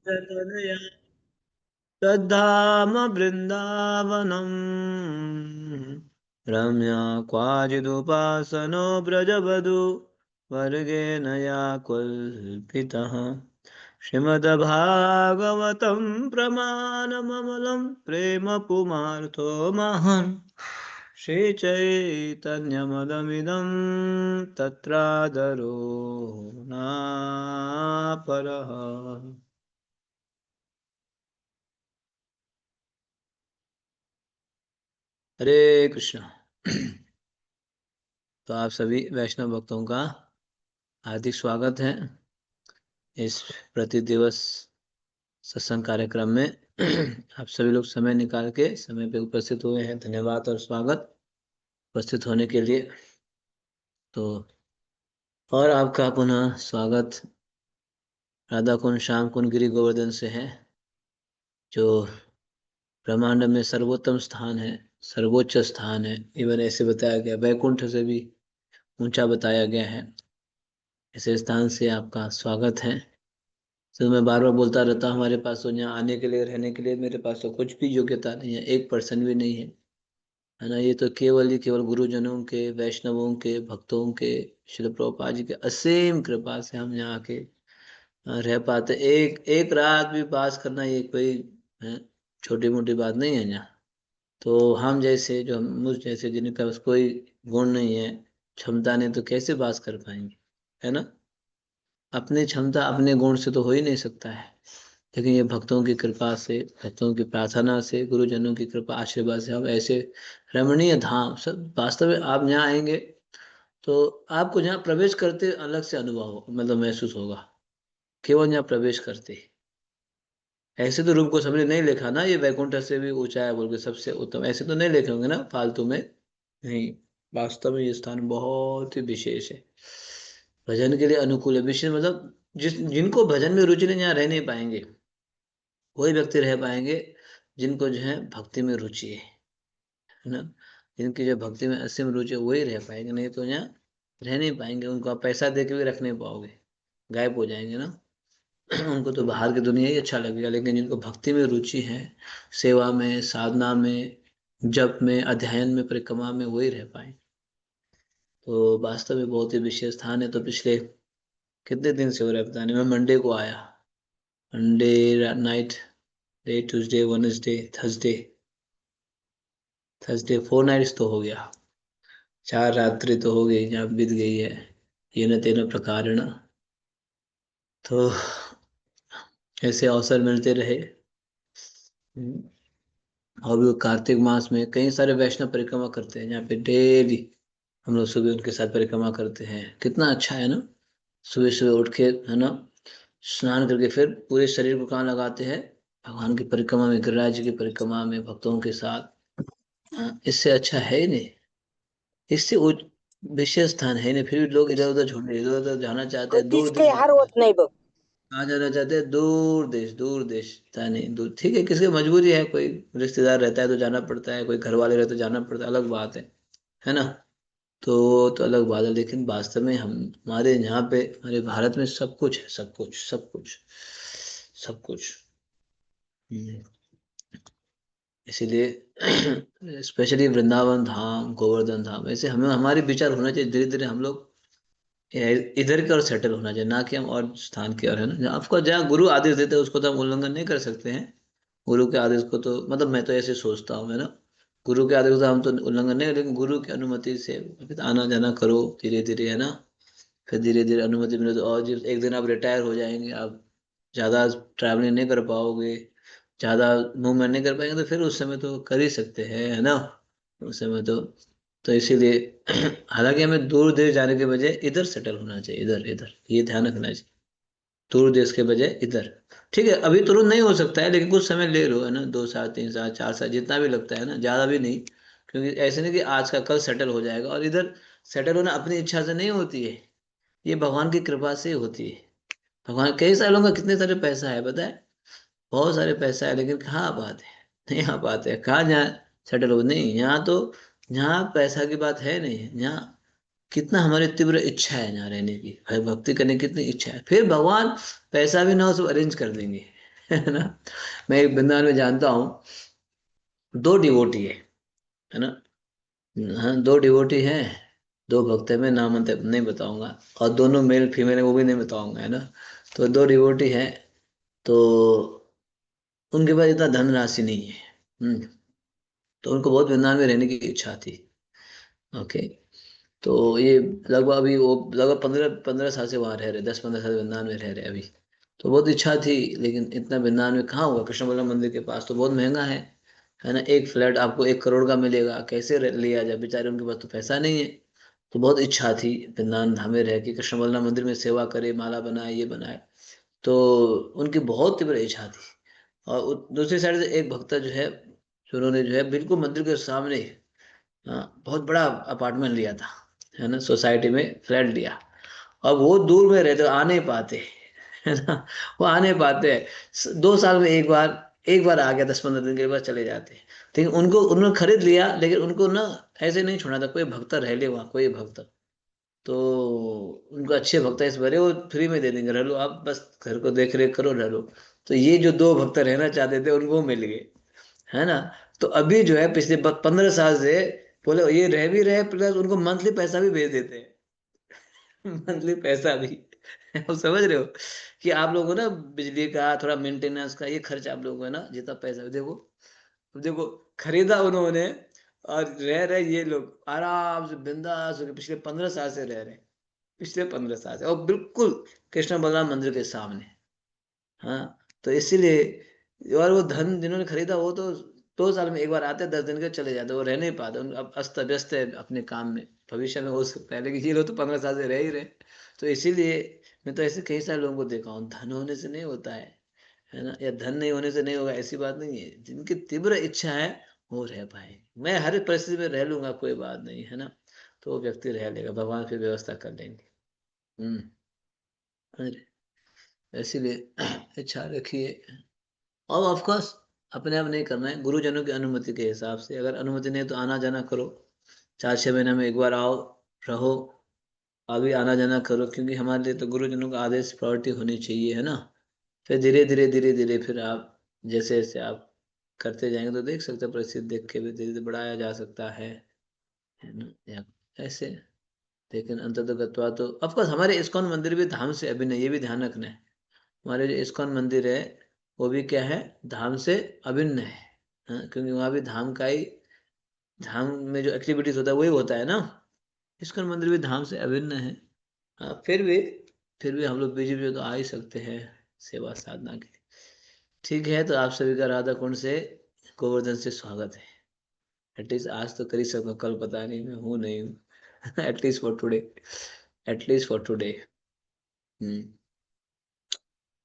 तनया तद्धाम वृन्दावनम् रम्या क्वाचिदुपासनो व्रजवधू वर्गेण या कल्पितः श्रीमद्भागवतं प्रमाणममलं प्रेम पुमार्थो महान् श्रीचैतन्यमदमिदं तत्रादरो न परः। हरे कृष्ण। तो आप सभी वैष्णव भक्तों का हार्दिक स्वागत है इस प्रति दिवस सत्संग कार्यक्रम में। आप सभी लोग समय निकाल के समय पे उपस्थित हुए हैं, धन्यवाद और स्वागत उपस्थित होने के लिए। तो और आपका पुनः स्वागत राधा कुंड श्याम कुंड गिरी गोवर्धन से है, जो ब्रह्मांड में सर्वोत्तम स्थान है, सर्वोच्च स्थान है। इवन ऐसे बताया गया, वैकुंठ से भी ऊंचा बताया गया है। ऐसे स्थान से आपका स्वागत है। तो मैं बार बार बोलता रहता हूँ, हमारे पास तो यहाँ आने के लिए, रहने के लिए मेरे पास तो कुछ भी योग्यता नहीं है, 1% भी नहीं है ना। ये तो केवल ही केवल गुरुजनों के, वैष्णवों के, भक्तों के, श्रील प्रभुपाद जी के असीम कृपा से हम यहाँ के रह पाते। एक एक रात भी पास करना ये कोई छोटी मोटी बात नहीं है यहाँ। तो हम जैसे, जो मुझ जैसे जिनका बस कोई गुण नहीं है, क्षमता नहीं, तो कैसे बात कर पाएंगे, है ना। अपनी क्षमता अपने गुण से तो हो ही नहीं सकता है, लेकिन ये भक्तों की कृपा से, भक्तों की प्रार्थना से, गुरुजनों की कृपा आशीर्वाद से हम ऐसे रमणीय धाम सब, वास्तव में आप यहाँ आएंगे तो आपको यहाँ प्रवेश करते अलग से अनुभव मतलब महसूस होगा, केवल यहाँ प्रवेश करते। ऐसे तो रूप को सबने नहीं लिखा ना, ये वैकुंठ से भी ऊंचा है बोल के, सबसे उत्तम, ऐसे तो नहीं लिखे होंगे ना फालतू में। नहीं, वास्तव में ये स्थान बहुत ही विशेष है, भजन के लिए अनुकूल है। विशेष मतलब जिनको भजन में रुचि नहीं, यहाँ रह नहीं पाएंगे। वही व्यक्ति रह पाएंगे जिनको जो है भक्ति में रुचि है ना। जिनकी जो भक्ति में असीम रुचि है वही रह पाएंगे, नहीं तो यहाँ रह नहीं पाएंगे। उनको आप पैसा दे के भी रख नहीं पाओगे, गायब हो जाएंगे ना। उनको तो बाहर की दुनिया ही अच्छा लगेगा, लेकिन जिनको भक्ति में रुचि है, सेवा में, साधना में, जप में, अध्ययन में, परिक्रमा में, वही रह पाए। तो वास्तव में बहुत ही विशेष स्थान है। तो पिछले कितने दिन से हो रहा है पता नहीं। मैं मंडे को आया, Monday night, day Tuesday, Wednesday, Thursday, Thursday 4 nights तो हो गया, 4 रात्रि तो हो गई, जहाँ बीत गई है ये न तेन प्रकार न। तो ऐसे अवसर मिलते रहे। और भी कार्तिक मास में कई सारे वैष्णव परिक्रमा करते हैं, जहाँ पे डेली हम लोग सुबह उनके साथ परिक्रमा करते हैं। कितना अच्छा है ना। सुबह सुबह उठ के, है ना, स्नान करके फिर पूरे शरीर को कहाँ लगाते हैं, भगवान की परिक्रमा में, गिरिराज जी की परिक्रमा में, भक्तों के साथ। हाँ, इससे अच्छा है ही नहीं, इससे विशेष स्थान है ही नहीं। फिर भी लोग इधर उधर छोड़, इधर उधर जाना चाहते हैं, दूर कधीच दूर काही जाना, हरवत नाही बघ. कहाँ जाना चाहते हैं, दूर देश, दूर देश। पता नहीं दूर, ठीक है, किसी की मजबूरी है, कोई रिश्तेदार रहता है तो जाना पड़ता है, कोई घर वाले रहते तो जाना पड़ता है, अलग बात है ना। तो अलग बात है, लेकिन वास्तव में हम, हमारे यहाँ पे, हमारे भारत में सब कुछ है, सब कुछ, सब कुछ, सब कुछ। हम्म, इसीलिए स्पेशली वृंदावन धाम, गोवर्धन धाम, ऐसे हमें, हमारे विचार होना चाहिए धीरे धीरे हम लोग इधर की ओर सेटल होना चाहिए, ना कि हम और स्थान की ओर, है ना। आपको जहाँ गुरु आदेश देते हैं उसको तो हम उल्लंघन नहीं कर सकते हैं। गुरु के आदेश को तो, मतलब मैं तो ऐसे सोचता हूँ, है ना। गुरु के आदेश को तो हम तो उल्लंघन नहीं, लेकिन गुरु की अनुमति से आना जाना करो धीरे धीरे, है ना। फिर धीरे धीरे अनुमति मिले तो, और जब एक दिन आप रिटायर हो जाएंगे, आप ज़्यादा ट्रैवलिंग नहीं कर पाओगे, ज़्यादा मूवमेंट नहीं कर पाएंगे, तो फिर उस समय तो कर ही सकते हैं, है ना। उस समय तो इसीलिए हालांकि हमें दूर देश जाने के बजाय इधर सेटल होना चाहिए, इधर, इधर, ये ध्यान रखना चाहिए। दूर देश के बजाय इधर। ठीक है, अभी तुरंत नहीं हो सकता है, लेकिन कुछ समय ले लो, है ना, 2 साल, 3 साल, 4 साल, जितना भी लगता है ना, ज्यादा भी नहीं। क्योंकि ऐसे नहीं कि आज का कल सेटल हो जाएगा। और इधर सेटल होना अपनी इच्छा से नहीं होती है, ये भगवान की कृपा से होती है। भगवान, कई सारे लोगों का कितने सारे पैसा है पता है, बहुत सारे पैसा है, लेकिन कहाँ आ पाते हैं, नहीं आ पाते हैं। कहाँ जहाँ सेटल हो, नहीं, यहाँ तो, यहाँ पैसा की बात है नहीं, यहाँ कितना हमारी तीव्र इच्छा है यहाँ रहने की, भक्ति करने की कितनी इच्छा है, फिर भगवान पैसा भी ना हो सब अरेंज कर देंगे। है ना। मैं एक वृंदावन में जानता हूँ, दो डिवोटी है ना। हाँ, दो डिवोटी हैं, दो भक्त हैं, मैं नाम नहीं बताऊंगा, और दोनों मेल फीमेल है वो भी नहीं बताऊंगा, है ना। तो दो डिवोटी हैं, तो उनके पास इतना धनराशि नहीं है। तो उनको बहुत वृंदावन में रहने की इच्छा थी। ओके। तो ये लगभग अभी वो लगभग 15 15 साल से वहाँ रह रहे, 10 15 साल वृंदावन में रह रहे अभी। तो बहुत इच्छा थी, लेकिन इतना वृंदावन में कहाँ होगा, कृष्ण बलराम मंदिर के पास तो बहुत महंगा है ना। एक फ्लैट आपको 1 करोड़ का मिलेगा, कैसे लिया जाए, बेचारे उनके पास तो पैसा नहीं है। तो बहुत इच्छा थी वृंदावन धाम में रह के कृष्ण बलराम मंदिर में सेवा करे, माला बनाए, ये बनाए। तो उनकी बहुत तीव्र इच्छा थी। और दूसरी साइड से एक भक्त जो है, उन्होंने जो है बिल्कुल मंदिर के सामने, हाँ, बहुत बड़ा अपार्टमेंट लिया था, है ना, सोसाइटी में फ्लैट लिया। अब वो दूर में रहते, आ नहीं पाते, है ना। वो आ नहीं पाते हैं, 2 साल में एक बार आ गया, 10 15 दिन के बाद चले जाते हैं। लेकिन उनको उन्होंने खरीद लिया, लेकिन उनको ना ऐसे नहीं छोड़ा था, कोई भक्त रह ले वहाँ, कोई भक्त। तो उनको अच्छे भक्त इस भरे, वो फ्री में दे देंगे, रह लो आप, बस घर को देख रेख करो, रह लो। तो ये जो दो भक्त रहना चाहते थे उनको मिल गए, है ना। तो अभी जो है पिछले 15 साल से बोले ये रह भी रहे, प्लस उनको मंथली पैसा भी भेज देते हैं। मंथली पैसा भी। आप समझ रहे हो कि आप लोगों को ना बिजली का थोड़ा मेंटेनेंस का ये खर्च आप लोगों को है ना, जितना पैसा देखो, देखो, खरीदा उन्होंने, और रह रहे ये लोग आराम से बिंदास होकर पिछले 15 साल से रह रहे हैं, पिछले 15 साल से, और बिल्कुल कृष्ण बलराम मंदिर के सामने। हाँ, तो इसीलिए, और वो धन जिन्होंने खरीदा वो तो 2 साल में एक बार आते, 10 दिन के चले जाते, वो रह नहीं पाते, अब अस्त व्यस्त है अपने काम में। भविष्य में हो सकता है, लेकिन ये लोग तो 15 साल से रह ही रहे। तो इसीलिए मैं तो ऐसे कई सारे लोगों को देखा हूँ, धन होने से नहीं होता है ना, या धन नहीं होने से नहीं होगा, ऐसी बात नहीं है। जिनकी तीव्र इच्छा है वो रह पाए। मैं हर एक परिस्थिति में रह लूंगा, कोई बात नहीं, है ना। तो वो व्यक्ति रह लेगा, भगवान फिर व्यवस्था कर लेंगे। हम्म। इसीलिए इच्छा रखिए, और ऑफ कोर्स अपने आप नहीं करना है, गुरुजनों की अनुमति के हिसाब से। अगर अनुमति नहीं तो आना जाना करो, 4 6 महीने में एक बार आओ, रहो, अभी आना जाना करो, क्योंकि हमारे लिए तो गुरुजनों का आदेश प्रायोरिटी होनी चाहिए, है ना। फिर धीरे धीरे धीरे धीरे फिर आप जैसे जैसे आप करते जाएंगे तो देख सकते हैं, परिस्थिति देख के भी धीरे धीरे बढ़ाया जा सकता है ना, या ऐसे। लेकिन अंततः तो ऑफकोर्स हमारे इस्कॉन मंदिर भी धाम से अभिन्न है, ये भी ध्यान रखना है। हमारे जो इस्कॉन मंदिर है वो भी क्या है, धाम से अभिन्न है। हाँ, क्योंकि वहाँ भी धाम का ही, धाम में जो एक्टिविटीज होता है वही होता है ना। इस्कॉन मंदिर भी धाम से अभिन्न है। हाँ, फिर भी हम लोग बीच बीच तो आ ही सकते हैं सेवा साधना के लिए। ठीक है, तो आप सभी का राधा कुंड से गोवर्धन से स्वागत है। एटलीस्ट आज तो कर ही सकता हूँ, कल पता नहीं मैं हूँ नहीं हूँ। At least for today, at least for today. Hmm.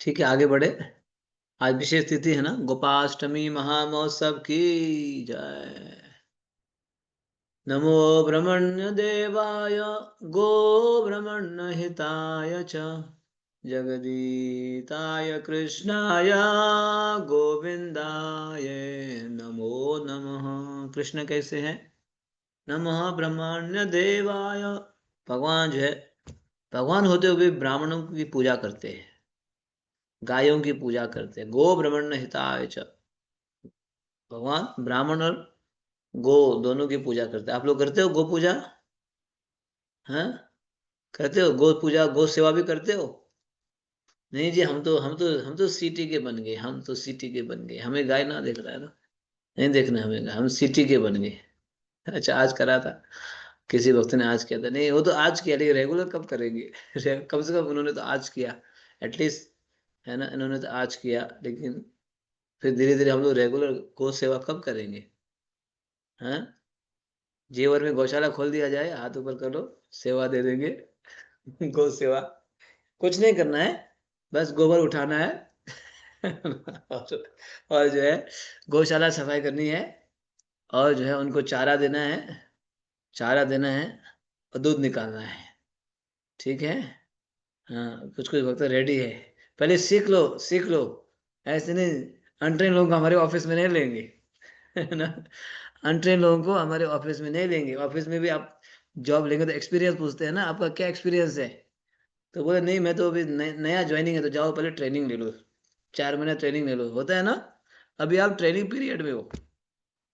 ठीक है, आगे बढ़े। आज विशेष तिथि है ना, गोपाष्टमी महामहोत्सव की जय। नमो ब्रह्मण्य देवाय, गो ब्रह्मण्य हिताय च, जगदीताय कृष्णाय गोविंदाय नमो नमः। कृष्ण कैसे हैं? नमः ब्रह्मण्य देवाय। भगवान जो है, भगवान होते हुए ब्राह्मणों की पूजा करते हैं, गायों की पूजा करते हैं। गो ब्रह्मण्य हिताय च, भगवान ब्राह्मण और गो दोनों की पूजा करते हैं। आप लोग करते हो गो पूजा? हाँ, करते हो गो पूजा, गो सेवा भी करते हो? नहीं जी, हम तो सिटी के बन गए, हम तो सिटी के बन गए, हमें गाय ना देख रहा है ना, नहीं देखना हमें गाय, हम सिटी के बन गए। अच्छा, आज करा था, किसी वक्त ने आज किया था, नहीं वो तो आज किया, लेकिन रेगुलर कब करेंगे? कम से कम उन्होंने तो आज किया, एटलीस्ट, है ना, इन्होंने तो आज किया, लेकिन फिर धीरे धीरे हम लोग रेगुलर गो सेवा कब करेंगे? हाँ, जेवर में गौशाला खोल दिया जाए, हाथ ऊपर करो, सेवा दे देंगे। गौ सेवा, कुछ नहीं करना है, बस गोबर उठाना है। और जो है गौशाला सफाई करनी है, और जो है उनको चारा देना है, चारा देना है, और दूध निकालना है। ठीक है। हाँ, कुछ कुछ वक्त रेडी है, पहले सीख लो, सीख लो। ऐसे नहीं, अनट्रेन लोगों को हमारे ऑफिस में नहीं लेंगे, है ना। अनट्रेन लोगों को हमारे ऑफिस में नहीं लेंगे, ऑफिस में भी आप जॉब लेंगे तो एक्सपीरियंस पूछते हैं ना, आपका क्या एक्सपीरियंस है। तो बोले नहीं मैं तो अभी नया ज्वाइनिंग है, तो जाओ पहले ट्रेनिंग ले लो, 4 महीना ट्रेनिंग ले लो, होता है ना। अभी आप ट्रेनिंग पीरियड में हो,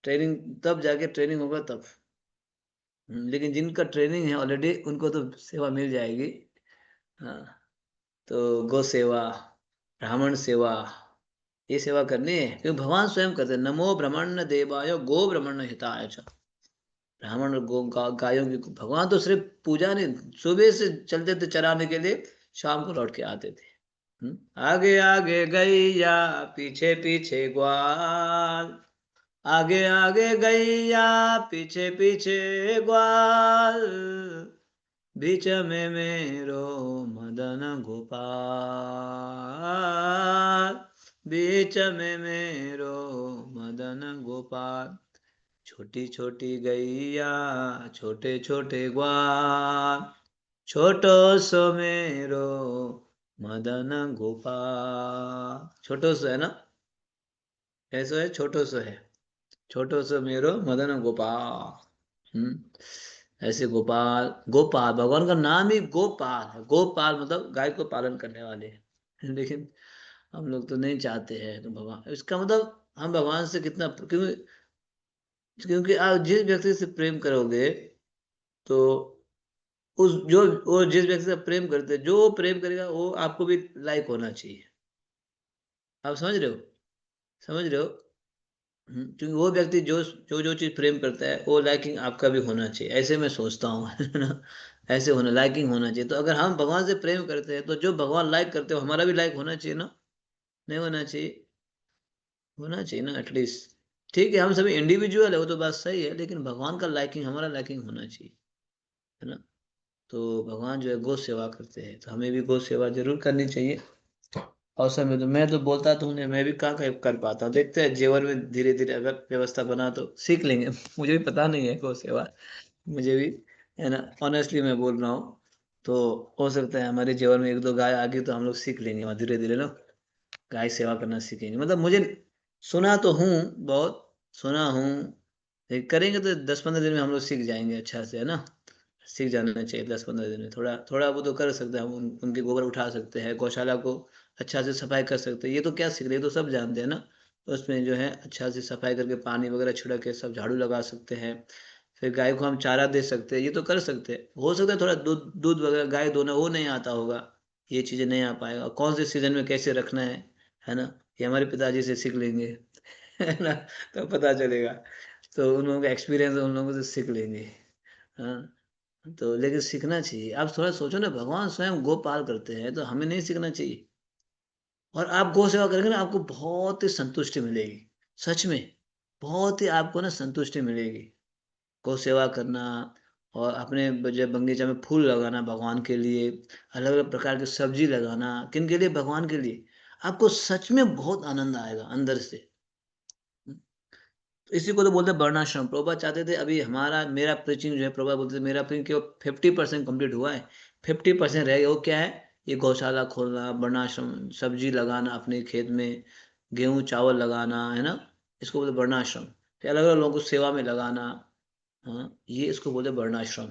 ट्रेनिंग तब जाके ट्रेनिंग होगा तब। लेकिन जिनका ट्रेनिंग है ऑलरेडी उनको तो सेवा मिल जाएगी। हाँ, तो गौ सेवा, ब्राह्मण सेवा, ये सेवा करनी है, क्योंकि भगवान स्वयं कहते हैं नमो ब्रह्मण्य देवाय गो ब्रह्मण्य हिताय च। ब्राह्मण और गायों की भगवान तो सिर्फ पूजा नहीं, सुबह से चलते थे चराने के लिए, शाम को लौट के आते थे। आगे आगे गैया, पीछे पीछे ग्वाल, आगे आगे गैया, पीछे पीछे ग्वाल, बीच में मेरो मदन गोपाल, बीच में मेरो मदन गोपाल। छोटी छोटी गैया, छोटे छोटे ग्वाल, छोटो सो मेरो मदन गोपाल। छोटो सो है ना, ऐसो है, छोटो सो है, छोटो सो मेरो मदन गोपाल। ऐसे गोपाल, गोपाल भगवान का नाम ही गोपाल है। गोपाल मतलब गाय को पालन करने वाले। लेकिन हम लोग तो नहीं चाहते हैं, तो भगवान इसका मतलब हम भगवान से कितना, क्योंकि क्योंकि आप जिस व्यक्ति से प्रेम करोगे, तो उस जो वो जिस व्यक्ति से प्रेम करते हैं, जो प्रेम करेगा वो आपको भी लाइक होना चाहिए। आप समझ रहे हो, समझ रहे हो। क्योंकि वो व्यक्ति जो जो जो चीज प्रेम करता है वो लाइकिंग आपका भी होना चाहिए, ऐसे मैं सोचता हूँ। है ना, ऐसे होना, लाइकिंग होना चाहिए। तो अगर हम भगवान से प्रेम करते हैं, तो जो भगवान लाइक करते हो हमारा भी लाइक होना चाहिए ना, नहीं होना चाहिए, होना चाहिए ना एटलीस्ट। ठीक है, हम सभी इंडिविजुअल है, वो तो बात सही है, लेकिन भगवान का लाइकिंग, हमारा लाइकिंग होना चाहिए, है ना। तो भगवान जो है गौ सेवा करते हैं, तो हमें भी गौ सेवा जरूर करनी चाहिए। अवसर में तो मैं तो बोलता तो हूँ, मैं भी कहाँ कर पाता हूँ। देखते हैं जीवन में धीरे धीरे अगर व्यवस्था बना तो सीख लेंगे। मुझे भी पता नहीं है गौ सेवा, मुझे भी, है ना, ऑनेस्टली मैं बोल रहा हूँ। तो हो सकता है हमारे जीवन में एक दो गाय आ गई तो हम लोग सीख लेंगे वहाँ धीरे धीरे ना, गाय सेवा करना सीखेंगे। मतलब मुझे सुना तो हूँ, बहुत सुना हूँ, लेकिन करेंगे तो 10-15 दिन में हम लोग सीख जाएंगे अच्छा से, है ना। सीख जाना चाहिए 10-15 दिन में, थोड़ा थोड़ा वो तो कर सकते हैं हम, उनके गोबर उठा सकते हैं, गौशाला को अच्छा से सफाई कर सकते हैं। ये तो क्या सीख रहे हैं, ये तो सब जानते हैं ना। तो उसमें जो है अच्छा से सफाई करके पानी वगैरह छिड़क के सब झाड़ू लगा सकते हैं। फिर गाय को हम चारा दे सकते हैं, ये तो कर सकते हैं। हो सकता है थोड़ा दूध दूध वगैरह गाय दोना वो नहीं आता होगा, ये चीज़ें नहीं आ पाएगा, कौन से सीजन में कैसे रखना है ना, ये हमारे पिताजी से सीख लेंगे। है ना, तो पता चलेगा। तो उन लोगों का एक्सपीरियंस उन लोगों से सीख लेंगे। हाँ, तो लेकिन सीखना चाहिए। आप थोड़ा सोचो ना, भगवान स्वयं गोपाल करते हैं, तो हमें नहीं सीखना चाहिए। और आप गौ सेवा करेंगे ना, आपको बहुत ही संतुष्टि मिलेगी, सच में, बहुत ही आपको ना संतुष्टि मिलेगी। गौ सेवा करना, और अपने जो बगीचा में फूल लगाना भगवान के लिए, अलग अलग प्रकार की सब्जी लगाना, किन के लिए, भगवान के लिए, आपको सच में बहुत आनंद आएगा अंदर से। इसी को तो बोलते हैं वर्णाश्रम। प्रभुपाद चाहते थे, अभी हमारा मेरा प्रीचिंग जो है, प्रभुपाद बोलते थे मेरा प्रीचिंग केवल 50% कंप्लीट हुआ है, 50% रह गया। वो क्या है, ये गौशाला खोलना, वर्णाश्रम, सब्जी लगाना अपने खेत में, गेहूं चावल लगाना, है ना, इसको बोलते वर्णाश्रम। फिर अलग अलग लोगों को सेवा में लगाना, हाँ, ये इसको बोलते वर्णाश्रम।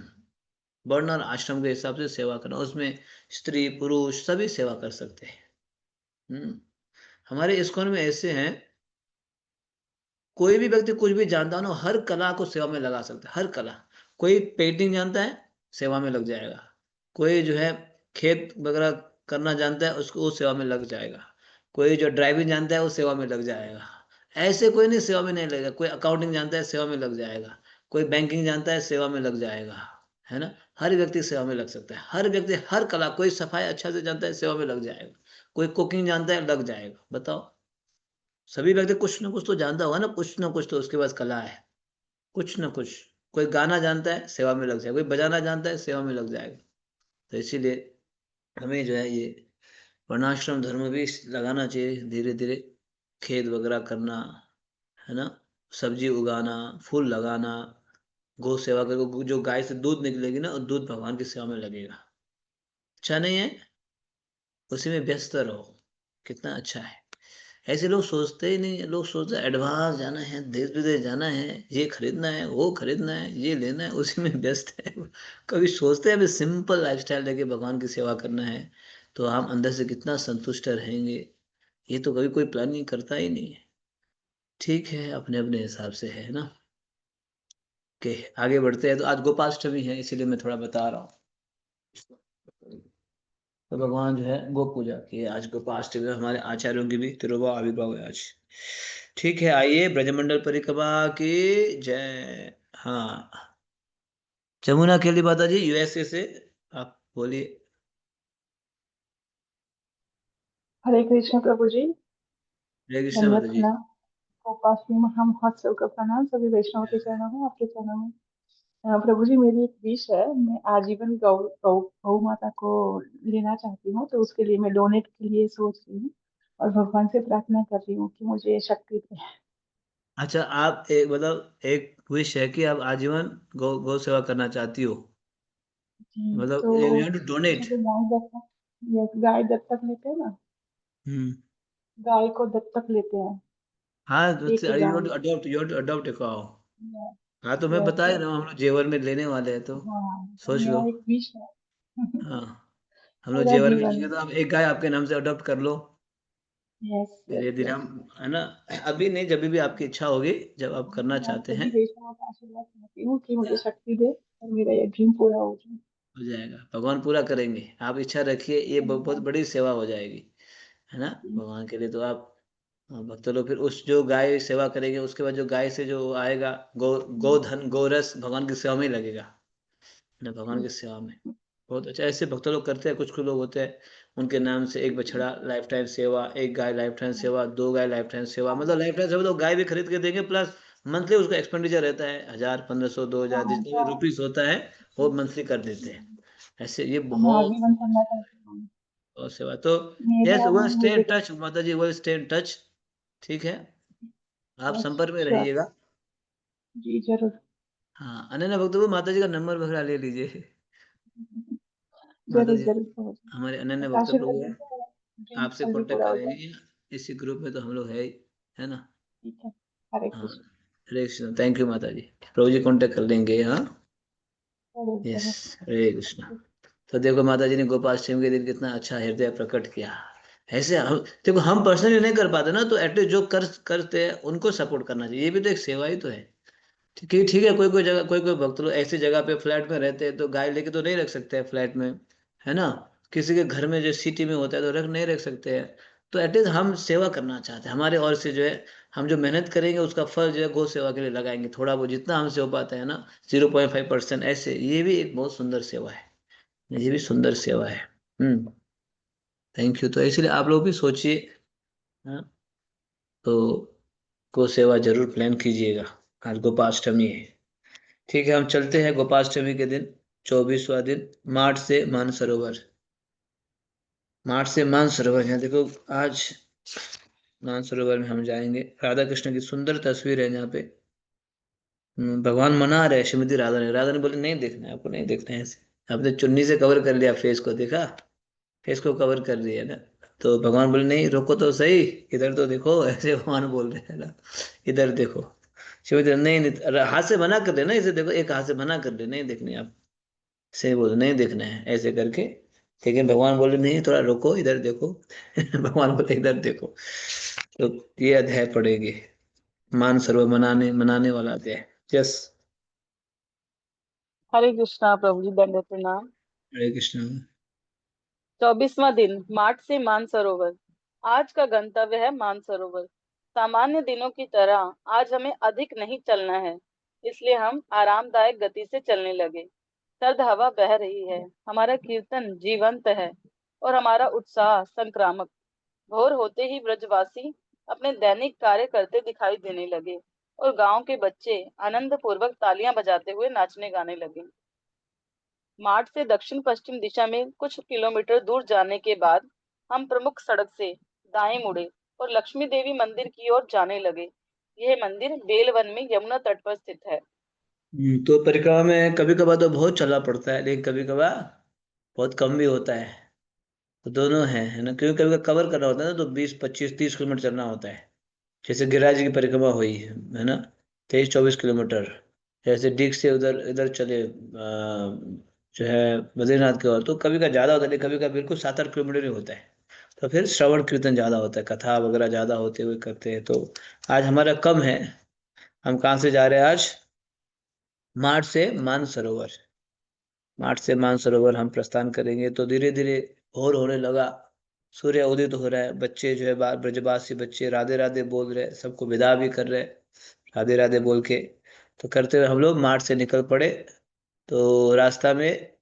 वर्ण और आश्रम के हिसाब से सेवा करना, उसमें स्त्री पुरुष सभी सेवा कर सकते हैं। हमारे इस्कॉन में ऐसे हैं, कोई भी व्यक्ति कुछ भी जानता हो ना, हर कला को सेवा में लगा सकता है, हर कला। कोई पेंटिंग जानता है, सेवा में लग जाएगा। कोई जो है खेत वगैरह करना जानता है, उसको वो सेवा में लग जाएगा। कोई जो ड्राइविंग जानता है वो सेवा में लग जाएगा। ऐसे कोई नहीं सेवा में नहीं लगेगा। कोई अकाउंटिंग जानता है, सेवा में लग जाएगा। कोई बैंकिंग जानता है, सेवा में लग जाएगा, है ना। हर व्यक्ति सेवा में लग सकता है, हर व्यक्ति हर कला, कोई सफाई अच्छा से जानता है, सेवा में लग जाएगा। कोई कुकिंग जानता है, लग जाएगा। बताओ, सभी व्यक्ति कुछ ना कुछ तो जानता होगा ना, कुछ ना कुछ तो उसके पास कला है, कुछ ना कुछ। कोई गाना जानता है, सेवा में लग जाएगा। कोई बजाना जानता है, सेवा में लग जाएगा। तो इसीलिए हमें जो है ये वर्णाश्रम धर्म भी लगाना चाहिए धीरे धीरे। खेत वगैरह करना, है ना, सब्जी उगाना, फूल लगाना, गौ सेवा करके जो गाय से दूध निकलेगी ना, वो दूध भगवान की सेवा में लगेगा। अच्छा नहीं है, उसी में व्यस्त रहो, कितना अच्छा है। ऐसे लोग सोचते ही नहीं, लोग सोचते हैं एडवांस जाना है, देश विदेश जाना है, ये खरीदना है, वो खरीदना है, ये लेना है, उसी में व्यस्त है। कभी सोचते हैं अभी सिंपल लाइफस्टाइल लेके भगवान की सेवा करना है तो हम अंदर से कितना संतुष्ट रहेंगे, ये तो कभी कोई प्लानिंग करता ही नहीं है। ठीक है, अपने अपने हिसाब से है ना। कि आगे बढ़ते हैं, तो आज गोपाष्टमी है इसीलिए मैं थोड़ा बता रहा हूँ। तो भगवान जो है गो पूजा की है आज, गोपाष्टमी, हमारे आचार्यों की भी तिरुवा आविर्भाव है आज। ठीक है, आइए ब्रजमंडल परिक्रमा की जय। हाँ, जमुना केली माता जी यूएसए से, आप बोलिए। हरे कृष्ण प्रभु जी। हरे कृष्ण दंडवत माता जी। प्रणाम। गोपाष्टमी महामहोत्सव का प्रणाम सभी वैष्णव के चरणों में, आपके चरणों में। प्रभु जी, मेरी एक विश है, मैं आजीवन गौ गौ गौ माता को लेना चाहती हूँ, तो उसके लिए मैं डोनेट के लिए सोच रही हूँ और भगवान से प्रार्थना कर रही हूँ कि मुझे शक्ति दे। अच्छा, आप एक मतलब एक विश है कि आप आजीवन गौ सेवा करना चाहती हो, जी, मतलब तो यू वांट टू डोनेट। जैसे गाय दत्तक, यस, गाय दत्तक लेते हैं ना, हम्म। गाय को दत्तक लेते हैं, हाँ, एक तो गाय। You want to adopt a cow. हाँ, तो मैं यस बता ही यस। रहा हूँ, हम लोग जेवर में लेने वाले हैं, तो हाँ, तो सोच लो। मेरा एक विश है। हाँ, हम लोग पूरा जेवर में जीवन। लेंगे तो आप एक गाय आपके नाम से अडॉप्ट कर लो। यस धीरे यस धीरे यस। हम, है ना, अभी नहीं, जब भी आपकी इच्छा होगी, जब आप करना मैं चाहते हैं, सभी वैष्णव का आशीर्वाद चाहती हूँ कि मुझे शक्ति दे और मेरा ये ड्रीम पूरा हो जाए। हो जाएगा, भगवान पूरा करेंगे। आप इच्छा रखिए, ये बहुत धन्यवाद बड़ी सेवा हो जाएगी, है ना, जी। भगवान के लिए। तो आप, हाँ, भक्त लोग फिर उस जो गाय सेवा करेंगे, उसके बाद जो गाय से जो आएगा गोधन गोरस भगवान की सेवा में ही लगेगा, ना, भगवान की सेवा में। बहुत अच्छा, ऐसे भक्त लोग करते हैं, कुछ कुछ लोग होते हैं, उनके नाम से एक बछड़ा लाइफ टाइम सेवा, एक गाय लाइफ टाइम सेवा, दो गाय लाइफ टाइम सेवा, मतलब हाँ लाइफ टाइम सेवा तो गाय भी खरीद के देंगे, प्लस मंथली उसका एक्सपेंडिचर रहता है, 1,000, 1,500, 2,000, हाँ, जितना भी तो रुपीस होता है वो मंथली कर देते हैं। ऐसे ये तो मैं बहुत आजीवन करना चाहती हूँ। बहुत सेवा तो। यस, मेरा वो स्टे इन मुझे टच माता जी, वो स्टे इन टच। ठीक है, आप यस, संपर्क में श्योर। रहिएगा। जी जरूर। हाँ, अनन्या भक्त को माता जी का नंबर वगैरह ले लीजिए। माता जरूर जी जरूर पहुंच। हमारे अनन्य बस भक्त आशीर्वाद प्रभु है, दीजिए, ड्रीम आपसे जल्दी कांटेक्ट पूरा हो जाए। करेंगे, इसी ग्रुप में तो हम लोग है ही, है ना। ठीक है। हरे हाँ, कृष्ण। हरे कृष्ण, थैंक यू माता जी, प्रभु जी कांटेक्ट कर लेंगे, हाँ। जरूर यस, जरूर। हरे कृष्ण। तो देखो माता जी ने गोपाष्टमी के दिन कितना अच्छा हृदय प्रकट किया। ऐसे हम देखो, हम पर्सनली नहीं कर पाते ना, तो एटलीस्ट जो करते हैं उनको सपोर्ट करना चाहिए, ये भी तो एक सेवा ही तो है। ठीक है, कोई कोई जगह, कोई कोई भक्त लोग ऐसी जगह पे फ्लैट में रहते हैं, तो गाय लेके तो नहीं रख सकते हैं फ्लैट में, है ना। किसी के घर में जो सिटी में होता है तो रख नहीं रख सकते हैं। तो एटलीस्ट हम सेवा करना चाहते हैं, हमारे ओर से जो है, हम जो मेहनत करेंगे उसका फल जो है गौ सेवा के लिए लगाएंगे, थोड़ा बहुत जितना हमसे हो पाता है ना, 0.5% ऐसे, ये भी एक बहुत सुंदर सेवा है, ये भी सुंदर सेवा है। हम्म। थैंक यू, तो इसलिए आप लोग भी सोचिए, हाँ, तो गौ सेवा जरूर प्लान कीजिएगा। आज गोपाष्टमी है। ठीक है, हम चलते हैं गोपाष्टमी के दिन, 24वां दिन, मार्च से मानसरोवर। मार्च से मानसरोवर है, देखो आज मानसरोवर में हम जाएंगे, राधा कृष्ण की सुंदर तस्वीर है यहाँ पे। भगवान मना रहे श्रीमती राधा ने, राधा ने बोले नहीं देखना है आपको, नहीं देखना है ऐसे। आपने चुन्नी से कवर कर लिया फेस को, देखा, फेस को कवर कर लिया ना। तो भगवान बोले नहीं, रोको तो सही, इधर तो देखो, ऐसे भगवान बोल रहे हैं ना, इधर देखो। शिव नहीं नहीं, हाथ से मना कर देना इसे, देखो एक हाथ से मना कर दे, नहीं देखनी आप, से बोले नहीं देखना है ऐसे करके। लेकिन भगवान बोले नहीं, थोड़ा रुको, इधर देखो। भगवान बोले इधर देखो। तो ये अध्याय पढ़ेंगे, मान सर्व मनाने मनाने वाला अध्याय। यस। हरे कृष्णा प्रभु जी, दंडवत प्रणाम। हरे कृष्ण। 24वां दिन, मार्च से मानसरोवर। आज का गंतव्य है मानसरोवर। सामान्य दिनों की तरह आज हमें अधिक नहीं चलना है, इसलिए हम आरामदायक गति से चलने लगे। सर्द हवा बह रही है, हमारा कीर्तन जीवंत है और हमारा उत्साह संक्रामक। भोर होते ही ब्रजवासी अपने दैनिक कार्य करते दिखाई देने लगे और गांव के बच्चे आनंद पूर्वक तालियां बजाते हुए नाचने गाने लगे। मार्ग से दक्षिण पश्चिम दिशा में कुछ किलोमीटर दूर जाने के बाद हम प्रमुख सड़क से दाएं मुड़े और लक्ष्मी देवी मंदिर की ओर जाने लगे। यह मंदिर बेलवन में यमुना तट पर स्थित है। तो परिक्रमा में कभी कभार तो बहुत चलना पड़ता है, लेकिन कभी कभार बहुत कम भी होता है। तो दोनों हैं, है ना, क्योंकि कभी कवर करना होता है ना, तो 20 25 30 किलोमीटर चलना होता है। जैसे गिरिराज की परिक्रमा हुई है ना, 23 24 किलोमीटर। जैसे डीग से उधर इधर चले जो है बद्रीनाथ की ओर, तो कभी का ज्यादा होता है, लेकिन कभी का बिल्कुल 7 8 किलोमीटर ही होता है। तो फिर श्रवण कीर्तन ज्यादा होता है, कथा वगैरह ज्यादा होते हुए करते हैं। तो आज हमारा कम है। हम कहाँ से जा रहे हैं आज? मार्च से मानसरोवर। मार्च से मानसरोवर हम प्रस्थान करेंगे। तो धीरे धीरे भोर होने लगा, सूर्य उदित हो रहा है। बच्चे जो है ब्रजवासी बच्चे राधे राधे बोल रहे हैं, सबको विदा भी कर रहे हैं राधे राधे बोल के। तो करते हुए हम लोग मार्च से निकल पड़े। तो रास्ता में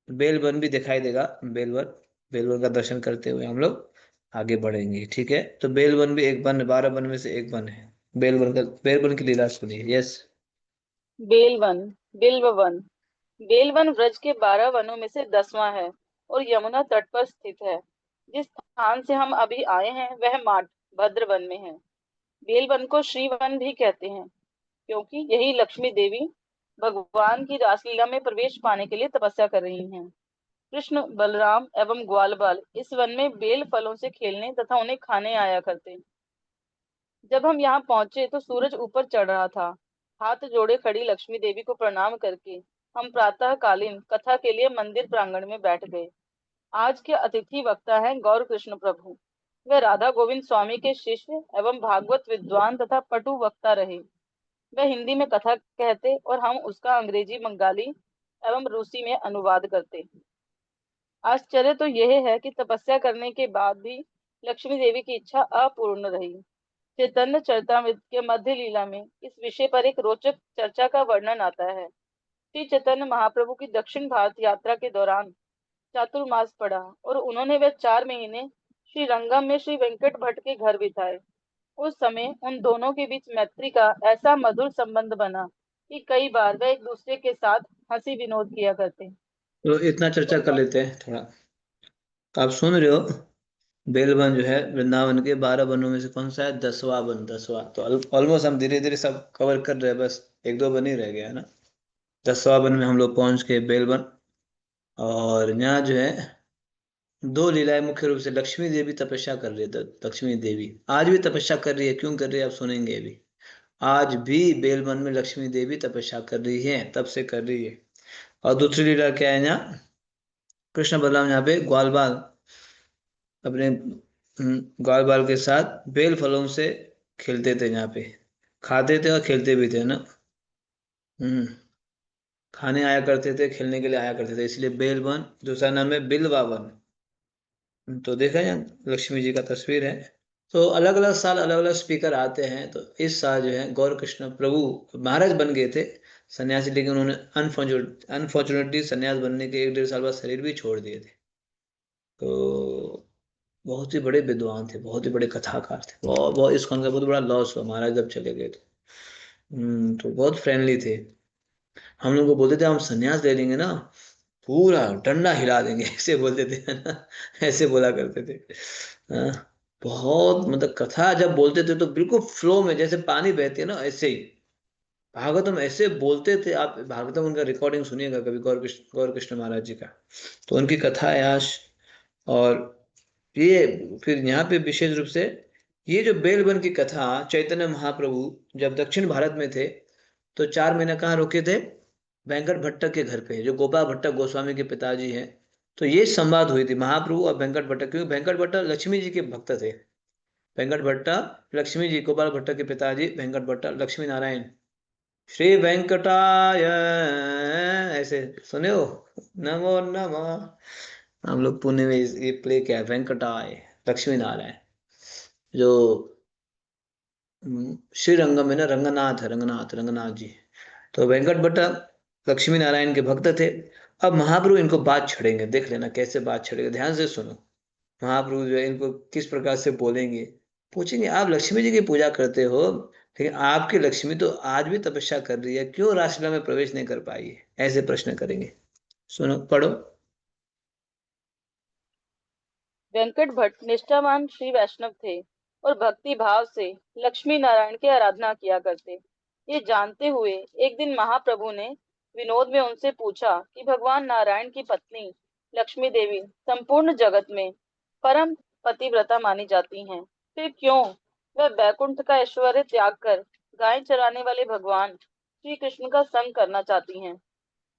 बेलवन भी दिखाई देगा, बेलवन। बेलवन का दर्शन करते हुए हम लोग आगे बढ़ेंगे, ठीक है। तो बेलवन भी एक वन, 12 वन में से एक वन है। बेलवन का, बेलवन की लीला सुनिए। यस। बेलवन, बिल्व वन। बेलवन व्रज के 12 वनों में से 10वां है और यमुना तट पर स्थित है। जिस स्थान से हम अभी आए हैं वह माठ भद्र वन में है। बेलवन को श्रीवन भी कहते हैं क्योंकि यही लक्ष्मी देवी भगवान की रासलीला में प्रवेश पाने के लिए तपस्या कर रही हैं। कृष्ण, बलराम एवं ग्वाल बाल इस वन में बेल फलों से खेलने तथा उन्हें खाने आया करते। जब हम यहाँ पहुंचे तो सूरज ऊपर चढ़ रहा था। हाथ जोड़े खड़ी लक्ष्मी देवी को प्रणाम करके हम प्रातःकालीन कथा के लिए मंदिर प्रांगण में बैठ गए। आज के अतिथि वक्ता हैं गौर कृष्ण प्रभु। वे राधा गोविंद स्वामी के शिष्य एवं भागवत विद्वान तथा पटु वक्ता रहे। वे हिंदी में कथा कहते और हम उसका अंग्रेजी, बंगाली एवं रूसी में अनुवाद करते। आश्चर्य तो यह है कि तपस्या करने के बाद भी लक्ष्मी देवी की इच्छा अपूर्ण रही। चैतन्य चरितामृत के मध्य लीला में इस विषय पर एक रोचक चर्चा का वर्णन आता है। श्री चैतन्य महाप्रभु की दक्षिण भारत यात्रा के दौरान चातुर्मास पड़ा और उन्होंने वे 4 महीने श्री रंगम में श्री वेंकट भट्ट के घर बिताए। उस समय उन दोनों के बीच मैत्री का ऐसा मधुर संबंध बना कि कई बार वे एक दूसरे के साथ हंसी विनोद किया करते। तो इतना चर्चा कर लेते हैं थोड़ा। तो आप सुन रहे हो, बेलवन जो है वृंदावन के 12 वनों में से कौन सा है? 10वां वन, 10वां। तो ऑलमोस्ट हम धीरे धीरे सब कवर कर रहे हैं, बस एक दो वन ही रह गया है ना। 10वां वन में हम लोग पहुंच गए, बेलवन। और यहाँ जो है दो लीलाएं मुख्य रूप से। लक्ष्मी देवी तपस्या कर रही है, तो लक्ष्मी देवी आज भी तपस्या कर रही है। क्यों कर रही है आप सुनेंगे अभी। आज भी बेलवन में लक्ष्मी देवी तपस्या कर रही है, तब से कर रही है। और दूसरी लीला क्या है यहाँ? कृष्ण बलराम यहाँ पे ग्वाल बाल अपने ग्वाल बाल के साथ बेल फलों से खेलते थे यहाँ पे। खाते थे और खेलते भी थे ना। हम्म खाने आया करते थे, खेलने के लिए आया करते थे, इसलिए बेल वन। दूसरा नाम है बिल्वा वन। तो देखा यहाँ लक्ष्मी जी का तस्वीर है। तो अलग अलग साल अलग अलग स्पीकर आते हैं। तो इस साल जो है गौर कृष्ण प्रभु महाराज बन गए थे, सन्यासी, लेकिन उन्होंने अनफॉर्चुनेटली सन्यास बनने के 1 1.5 साल बाद शरीर भी छोड़ दिए थे। तो बहुत ही बड़े विद्वान थे, बहुत ही बड़े कथाकार थे। बहुत बहुत इस का बहुत बड़ा लॉस हुआ महाराज जब चले गए थे। तो बहुत फ्रेंडली थे। हम लोग को बोलते थे हम सन्यास ले लेंगे ना, पूरा डंडा हिला देंगे ऐसे बोलते थे, है ना। ऐसे बोला करते थे। हाँ, बहुत मतलब कथा जब बोलते थे तो बिल्कुल फ्लो में, जैसे पानी बहती है ना, ऐसे ही भागवतम ऐसे बोलते थे। आप भागवतम उनका रिकॉर्डिंग सुनिएगा कभी, गौर कृष्ण महाराज जी का। तो उनकी कथा है आज। और ये फिर यहाँ पे विशेष रूप से ये जो बेलवन की कथा, चैतन्य महाप्रभु जब दक्षिण भारत में थे तो 4 महीना कहाँ रुके थे? वेंकट भट्ट के घर पे, जो गोपाल भट्ट गोस्वामी के पिताजी हैं। तो ये संवाद हुई थी महाप्रभु और वेंकट भट्ट, क्योंकि वेंकट भट्ट लक्ष्मी जी के भक्त थे। वेंकट भट्ट लक्ष्मी जी, गोपाल भट्ट के पिताजी वेंकट भट्ट लक्ष्मी नारायण। श्री वेंकटाय, ऐसे सुने हो? नमो नमः। हम लोग पुणे में ये प्ले किया है, वेंकटाय लक्ष्मी नारायण। जो श्री रंगम में ना, रंगनाथ है, रंगनाथ, रंगनाथ जी। तो वेंकट भट्ट लक्ष्मी नारायण के भक्त थे। अब महाप्रभु इनको बात छड़ेंगे, देख लेना कैसे बात छड़ेगा, ध्यान से सुनो। महाप्रभु जो है इनको किस प्रकार से बोलेंगे। पूछेंगे आप लक्ष्मी जी की पूजा करते हो, लेकिन आपकी लक्ष्मी तो आज भी तपस्या कर रही है, क्यों रासलीला में प्रवेश नहीं कर पाई है? ऐसे प्रश्न करेंगे। सुनो, पढ़ो। वेंकट भट्ट निष्ठावान श्री वैष्णव थे और भक्ति भाव से लक्ष्मी नारायण की आराधना किया करते। ये जानते हुए एक दिन महाप्रभु ने विनोद में उनसे पूछा कि भगवान नारायण की पत्नी लक्ष्मी देवी संपूर्ण जगत में परम पतिव्रता मानी जाती हैं। फिर क्यों वह बैकुंठ का ऐश्वर्य त्याग कर गाय चराने वाले भगवान श्री कृष्ण का संग करना चाहती हैं?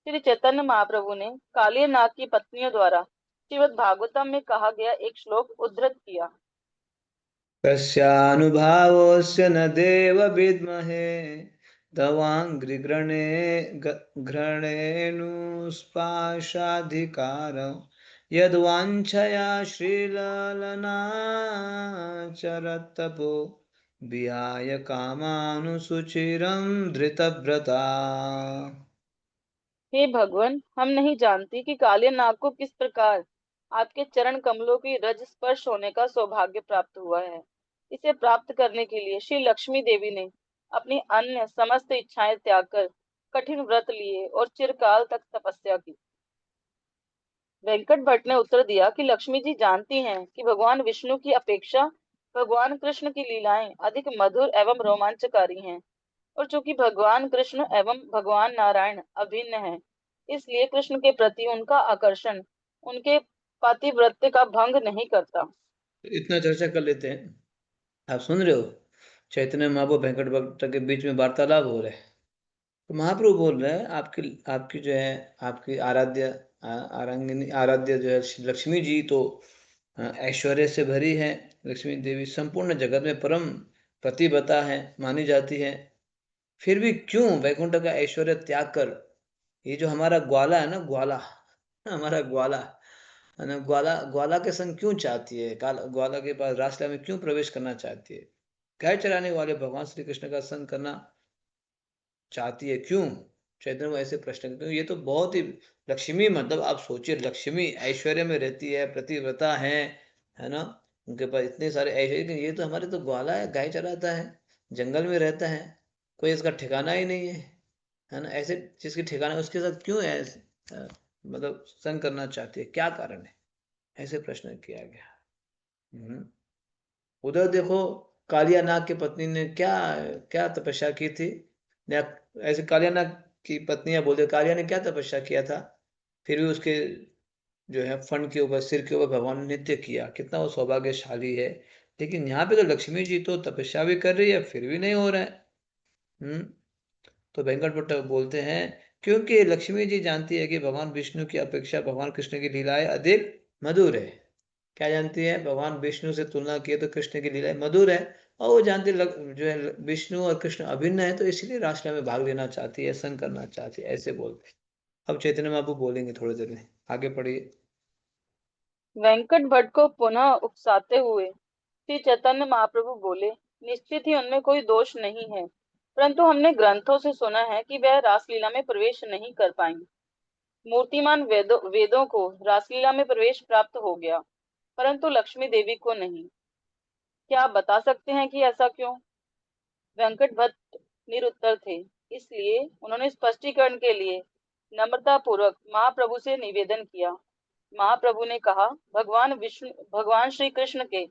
श्री चैतन्य महाप्रभु ने कालिया नाग की पत्नियों द्वारा श्रीमद् भागवतम में कहा गया एक श्लोक उद्धृत किया। तस्यानुभावोऽस्य न देव विद्महे तवाङ्घ्रिग्रणे घ्रणेनुस्पाशाधिकार यद्वाञ्छया श्रीललनाचरत्तपो विहाय कामानुसुचिरं धृतव्रता। हे भगवान, हम नहीं जानती कि कालिया नाग को किस प्रकार आपके चरण कमलों की रज स्पर्श होने का सौभाग्य प्राप्त हुआ है। इसे प्राप्त करने के लिए श्री लक्ष्मी देवी ने अपनी अन्य समस्त इच्छाएं त्याग कर कठिन व्रत लिए और चिरकाल तक तपस्या की। वेंकट भट्ट ने उत्तर दिया कि लक्ष्मी जी जानती हैं कि भगवान विष्णु की अपेक्षा भगवान कृष्ण की लीलाएं अधिक मधुर एवं रोमांचकारी हैं, और चूंकि भगवान कृष्ण एवं भगवान नारायण अभिन्न हैं, इसलिए कृष्ण के प्रति उनका आकर्षण उनके पातिव्रत्य का भंग नहीं करता। इतना चर्चा कर लेते हैं। आप सुन रहे हो, चैतन्य महाप्रभु वेंकट भक्त के बीच में वार्तालाप हो रहा है। तो महाप्रभु बोल रहे हैं आपकी आपकी जो है आपकी आरांगिनी आराध्य जो है श्री लक्ष्मी जी तो ऐश्वर्य से भरी है। लक्ष्मी देवी संपूर्ण जगत में परम प्रतिभा है, मानी जाती है। फिर भी क्यों वैकुंठ का ऐश्वर्य त्याग कर ये जो हमारा ग्वाला है ना, ग्वाला हमारा ग्वाला है ना, ग्वाला ग्वाला के संग क्यों चाहती है, ग्वाला के पास रासलीला में क्यों प्रवेश करना चाहती है, गाय चराने वाले भगवान श्री कृष्ण का संग करना चाहती है क्यों? चैतन्य में ऐसे प्रश्न करते हैं। ये तो बहुत ही लक्ष्मी, मतलब आप सोचिए, लक्ष्मी ऐश्वर्य में रहती है, प्रतिव्रता है ना, उनके पास इतने सारे ऐश्वर्य, लेकिन ये तो हमारे तो ग्वाला है, गाय चराता है, जंगल में रहता है, कोई इसका ठिकाना ही नहीं है ना। ऐसे जिसके ठिकाना उसके साथ क्यों है मतलब संग करना चाहती है, क्या कारण है? ऐसे प्रश्न किया गया। हम्म। उधर देखो, कालिया नाग की पत्नी ने क्या क्या तपस्या की थी। या ऐसे कालिया नाग की पत्नियां बोलते, कालिया ने क्या तपस्या किया था, फिर भी उसके जो है फण के ऊपर, सिर के ऊपर भगवान ने नृत्य किया, कितना वो सौभाग्यशाली है। लेकिन यहाँ पे तो लक्ष्मी जी तो तपस्या भी कर रही है, फिर भी नहीं हो रहा है। हम्म। तो वेंकट भट्ट बोलते हैं क्योंकि लक्ष्मी जी जानती है कि भगवान विष्णु की अपेक्षा भगवान कृष्ण की लीलाएं अधिक मधुर है। क्या जानती है? भगवान विष्णु से तुलना किए तो कृष्ण की लीलाएं मधुर है, और वो जानती जो है विष्णु और कृष्ण अभिन्न है, तो इसलिए रासलीला में भाग लेना चाहती है, संग करना चाहती है, ऐसे बोलते हैं। अब चैतन्य महाप्रभु बोलेंगे थोड़ी देर में, आगे पढ़िए। वेंकट भट्ट को पुनः उकसाते हुए श्री चैतन्य महाप्रभु बोले, निश्चित ही उनमें कोई दोष नहीं है, परंतु हमने ग्रंथों से सुना है कि वह रासलीला में प्रवेश नहीं कर पाएंगे। मूर्तिमान वेदों को रासलीला में प्रवेश प्राप्त हो गया, परंतु लक्ष्मी देवी को नहीं। क्या आप बता सकते हैं कि ऐसा क्यों? वेंकट भट्ट निरुत्तर थे, इसलिए उन्होंने स्पष्टीकरण के लिए नम्रता पूर्वक महाप्रभु से निवेदन किया। महाप्रभु ने कहा, भगवान श्री कृष्ण के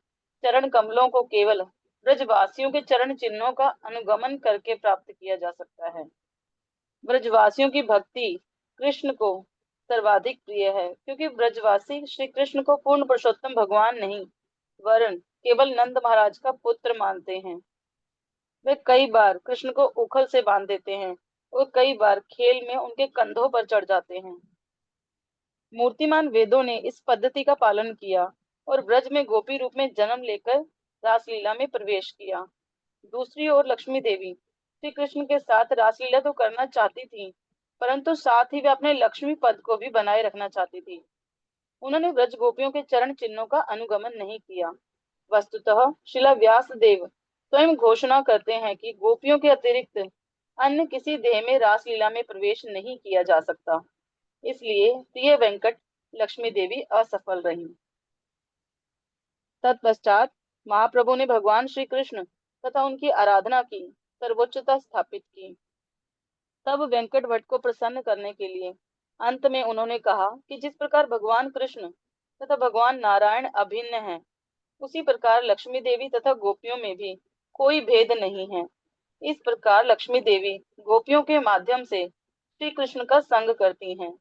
चरण कमलों को केवल ब्रजवासियों के चरण चिन्हों का अनुगमन करके प्राप्त किया जा सकता है। ब्रजवासियों की भक्ति कृष्ण को सर्वाधिक प्रिय है, क्योंकि ब्रजवासी श्री कृष्ण को पूर्ण पुरुषोत्तम भगवान नहीं, वरन केवल नंद महाराज का पुत्र मानते हैं। वे कई बार कृष्ण को उखल से बांध देते हैं और कई बार खेल में उनके कंधों पर चढ़ जाते हैं। मूर्तिमान वेदों ने इस पद्धति का पालन किया और ब्रज में गोपी रूप में जन्म लेकर रासलीला में प्रवेश किया। दूसरी ओर लक्ष्मी देवी श्री कृष्ण के साथ रासलीला तो करना चाहती थी, परंतु साथ ही वे अपने लक्ष्मी पद को भी बनाए रखना चाहती थी। उन्होंने ब्रज गोपियों के चरण चिन्हों का अनुगमन नहीं किया। वस्तुतः शिला व्यास देव स्वयं घोषणा करते हैं कि गोपियों के अतिरिक्त अन्य किसी देह में रासलीला में प्रवेश नहीं किया जा सकता। इसलिए प्रिय वेंकट लक्ष्मी देवी असफल रही। तत्पश्चात महाप्रभु ने भगवान श्री कृष्ण तथा उनकी आराधना की सर्वोच्चता स्थापित की। तब वेंकट भट्ट को प्रसन्न करने के लिए अंत में उन्होंने कहा कि जिस प्रकार भगवान कृष्ण तथा भगवान नारायण अभिन्न हैं, उसी प्रकार लक्ष्मी देवी तथा गोपियों में भी कोई भेद नहीं है। इस प्रकार लक्ष्मी देवी गोपियों के माध्यम से श्री कृष्ण का संग करती हैं।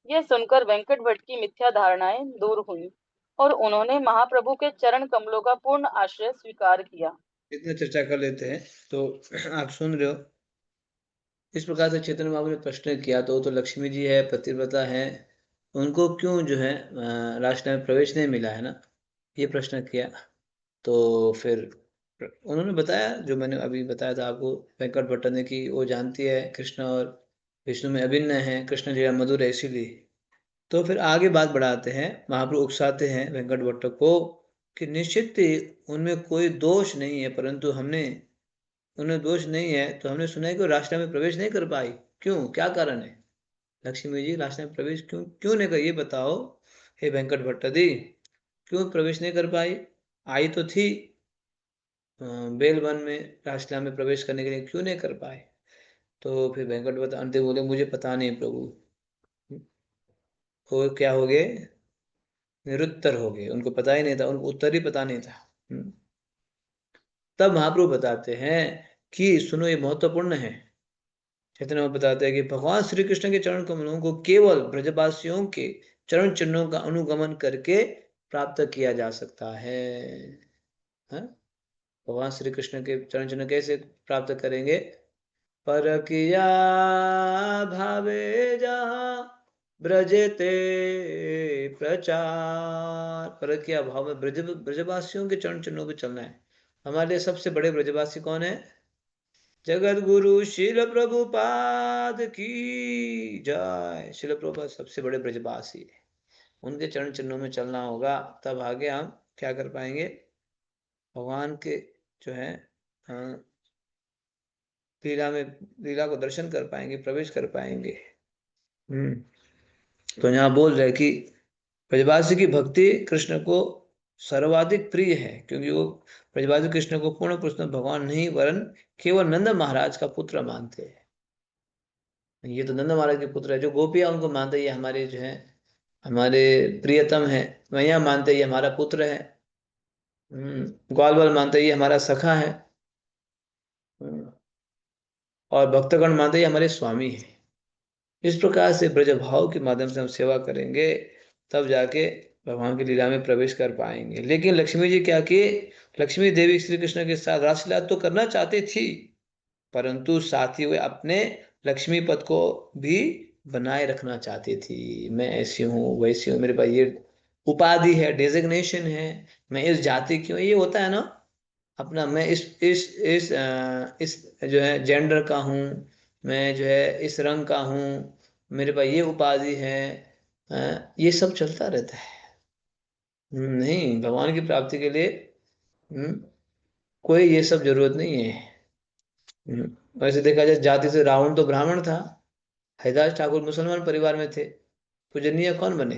यह सुनकर वेंकट भट्ट की मिथ्या धारणाएं दूर हुई और उन्होंने महाप्रभु के चरण कमलों का पूर्ण आश्रय स्वीकार किया। इतना चर्चा कर लेते हैं। तो आप सुन रहे हो, इस प्रकार से चैतन्य महाप्रभु ने प्रश्न किया। तो लक्ष्मी जी है, पतिव्रता है, उनको क्यों जो है राष्ट्र में प्रवेश नहीं मिला है ना, ये प्रश्न किया। तो फिर उन्होंने बताया, जो मैंने अभी बताया था आपको, वेंकट भट्ट ने, कि वो जानती है कृष्ण और विष्णु में अभिन्न है, कृष्ण लीला मधुर है इसीलिए। तो फिर आगे बात बढ़ाते हैं, महाप्रभु उकसाते हैं वेंकट भट्ट को कि निश्चित ही उनमें कोई दोष नहीं है, परंतु हमने, उन्हें दोष नहीं है तो हमने सुना है कि वो राष्ट्र में प्रवेश नहीं कर पाई। क्यों, क्या कारण है? लक्ष्मी जी राष्ट्र में प्रवेश क्यों क्यों नहीं कर, ये बताओ हे वेंकट भट्ट दी, क्यों प्रवेश नहीं कर पाई? आई तो थी बेलवन में राष्ट्र में प्रवेश करने के लिए, क्यों नहीं कर पाए? तो फिर वेंकट भट्ट अंत बोले, मुझे पता नहीं प्रभु। वो क्या हो गए, निरुत्तर हो गए, उनको पता ही नहीं था, उनको उत्तर ही पता नहीं था। तब महाप्रभु बताते हैं कि सुनो, ये महत्वपूर्ण है। चैतन्य में बताते हैं कि भगवान श्री कृष्ण के चरण कमलों को केवल ब्रजवासियों के चरण चिन्हों का अनुगमन करके प्राप्त किया जा सकता है। हाँ? भगवान श्री कृष्ण के चरण चिन्ह कैसे प्राप्त करेंगे? पर किया भावे जहाँ ब्रजेते प्रचार, पर किया भाव में ब्रजवासियों के चरण चिन्हों पे चलना है। हमारे लिए सबसे बड़े ब्रजवासी कौन है? जगत गुरु शिल प्रभुपाद की जय। शिल प्रभुपाद सबसे बड़े ब्रजवासी है, उनके चरण चिन्हों में चलना होगा, तब आगे हम क्या कर पाएंगे? भगवान के जो है लीला में, लीला को दर्शन कर पाएंगे, प्रवेश कर पाएंगे। तो यहाँ बोल रहे कि ब्रजवासी की भक्ति कृष्ण को सर्वाधिक प्रिय है, क्योंकि वो ब्रजवासी कृष्ण को पूर्ण कृष्ण भगवान नहीं वरन केवल नंद महाराज का पुत्र मानते हैं। ये तो नंद महाराज के पुत्र है, जो गोपियां उनको मानते हैं ये हमारे जो है हमारे प्रियतम है। मैया मानते ये हमारा पुत्र है। ग्वाल बाल मानते ये हमारा सखा है। हम्म, और भक्तगण मानते ये हमारे स्वामी है। इस प्रकार से ब्रज भाव के माध्यम से हम सेवा करेंगे, तब जाके भगवान की लीला में प्रवेश कर पाएंगे। लेकिन लक्ष्मी जी क्या किए? लक्ष्मी देवी श्री कृष्ण के साथ रासलीला तो करना चाहती थी, परंतु साथ ही वे अपने लक्ष्मी पद को भी बनाए रखना चाहती थी। मैं ऐसी हूँ, वैसी हूँ, मेरे पास ये उपाधि है, डेजिग्नेशन है, मैं इस जाति की हूँ, ये होता है ना अपना, मैं इस जो है जेंडर का हूँ, मैं जो है इस रंग का हूँ, मेरे पास ये उपाधि है। ये सब चलता रहता है। नहीं, भगवान की प्राप्ति के लिए हम्म, कोई ये सब जरूरत नहीं है। वैसे देखा जाए जाति से रावण तो ब्राह्मण था, हरिदास ठाकुर मुसलमान परिवार में थे, पूजनीय कौन बने?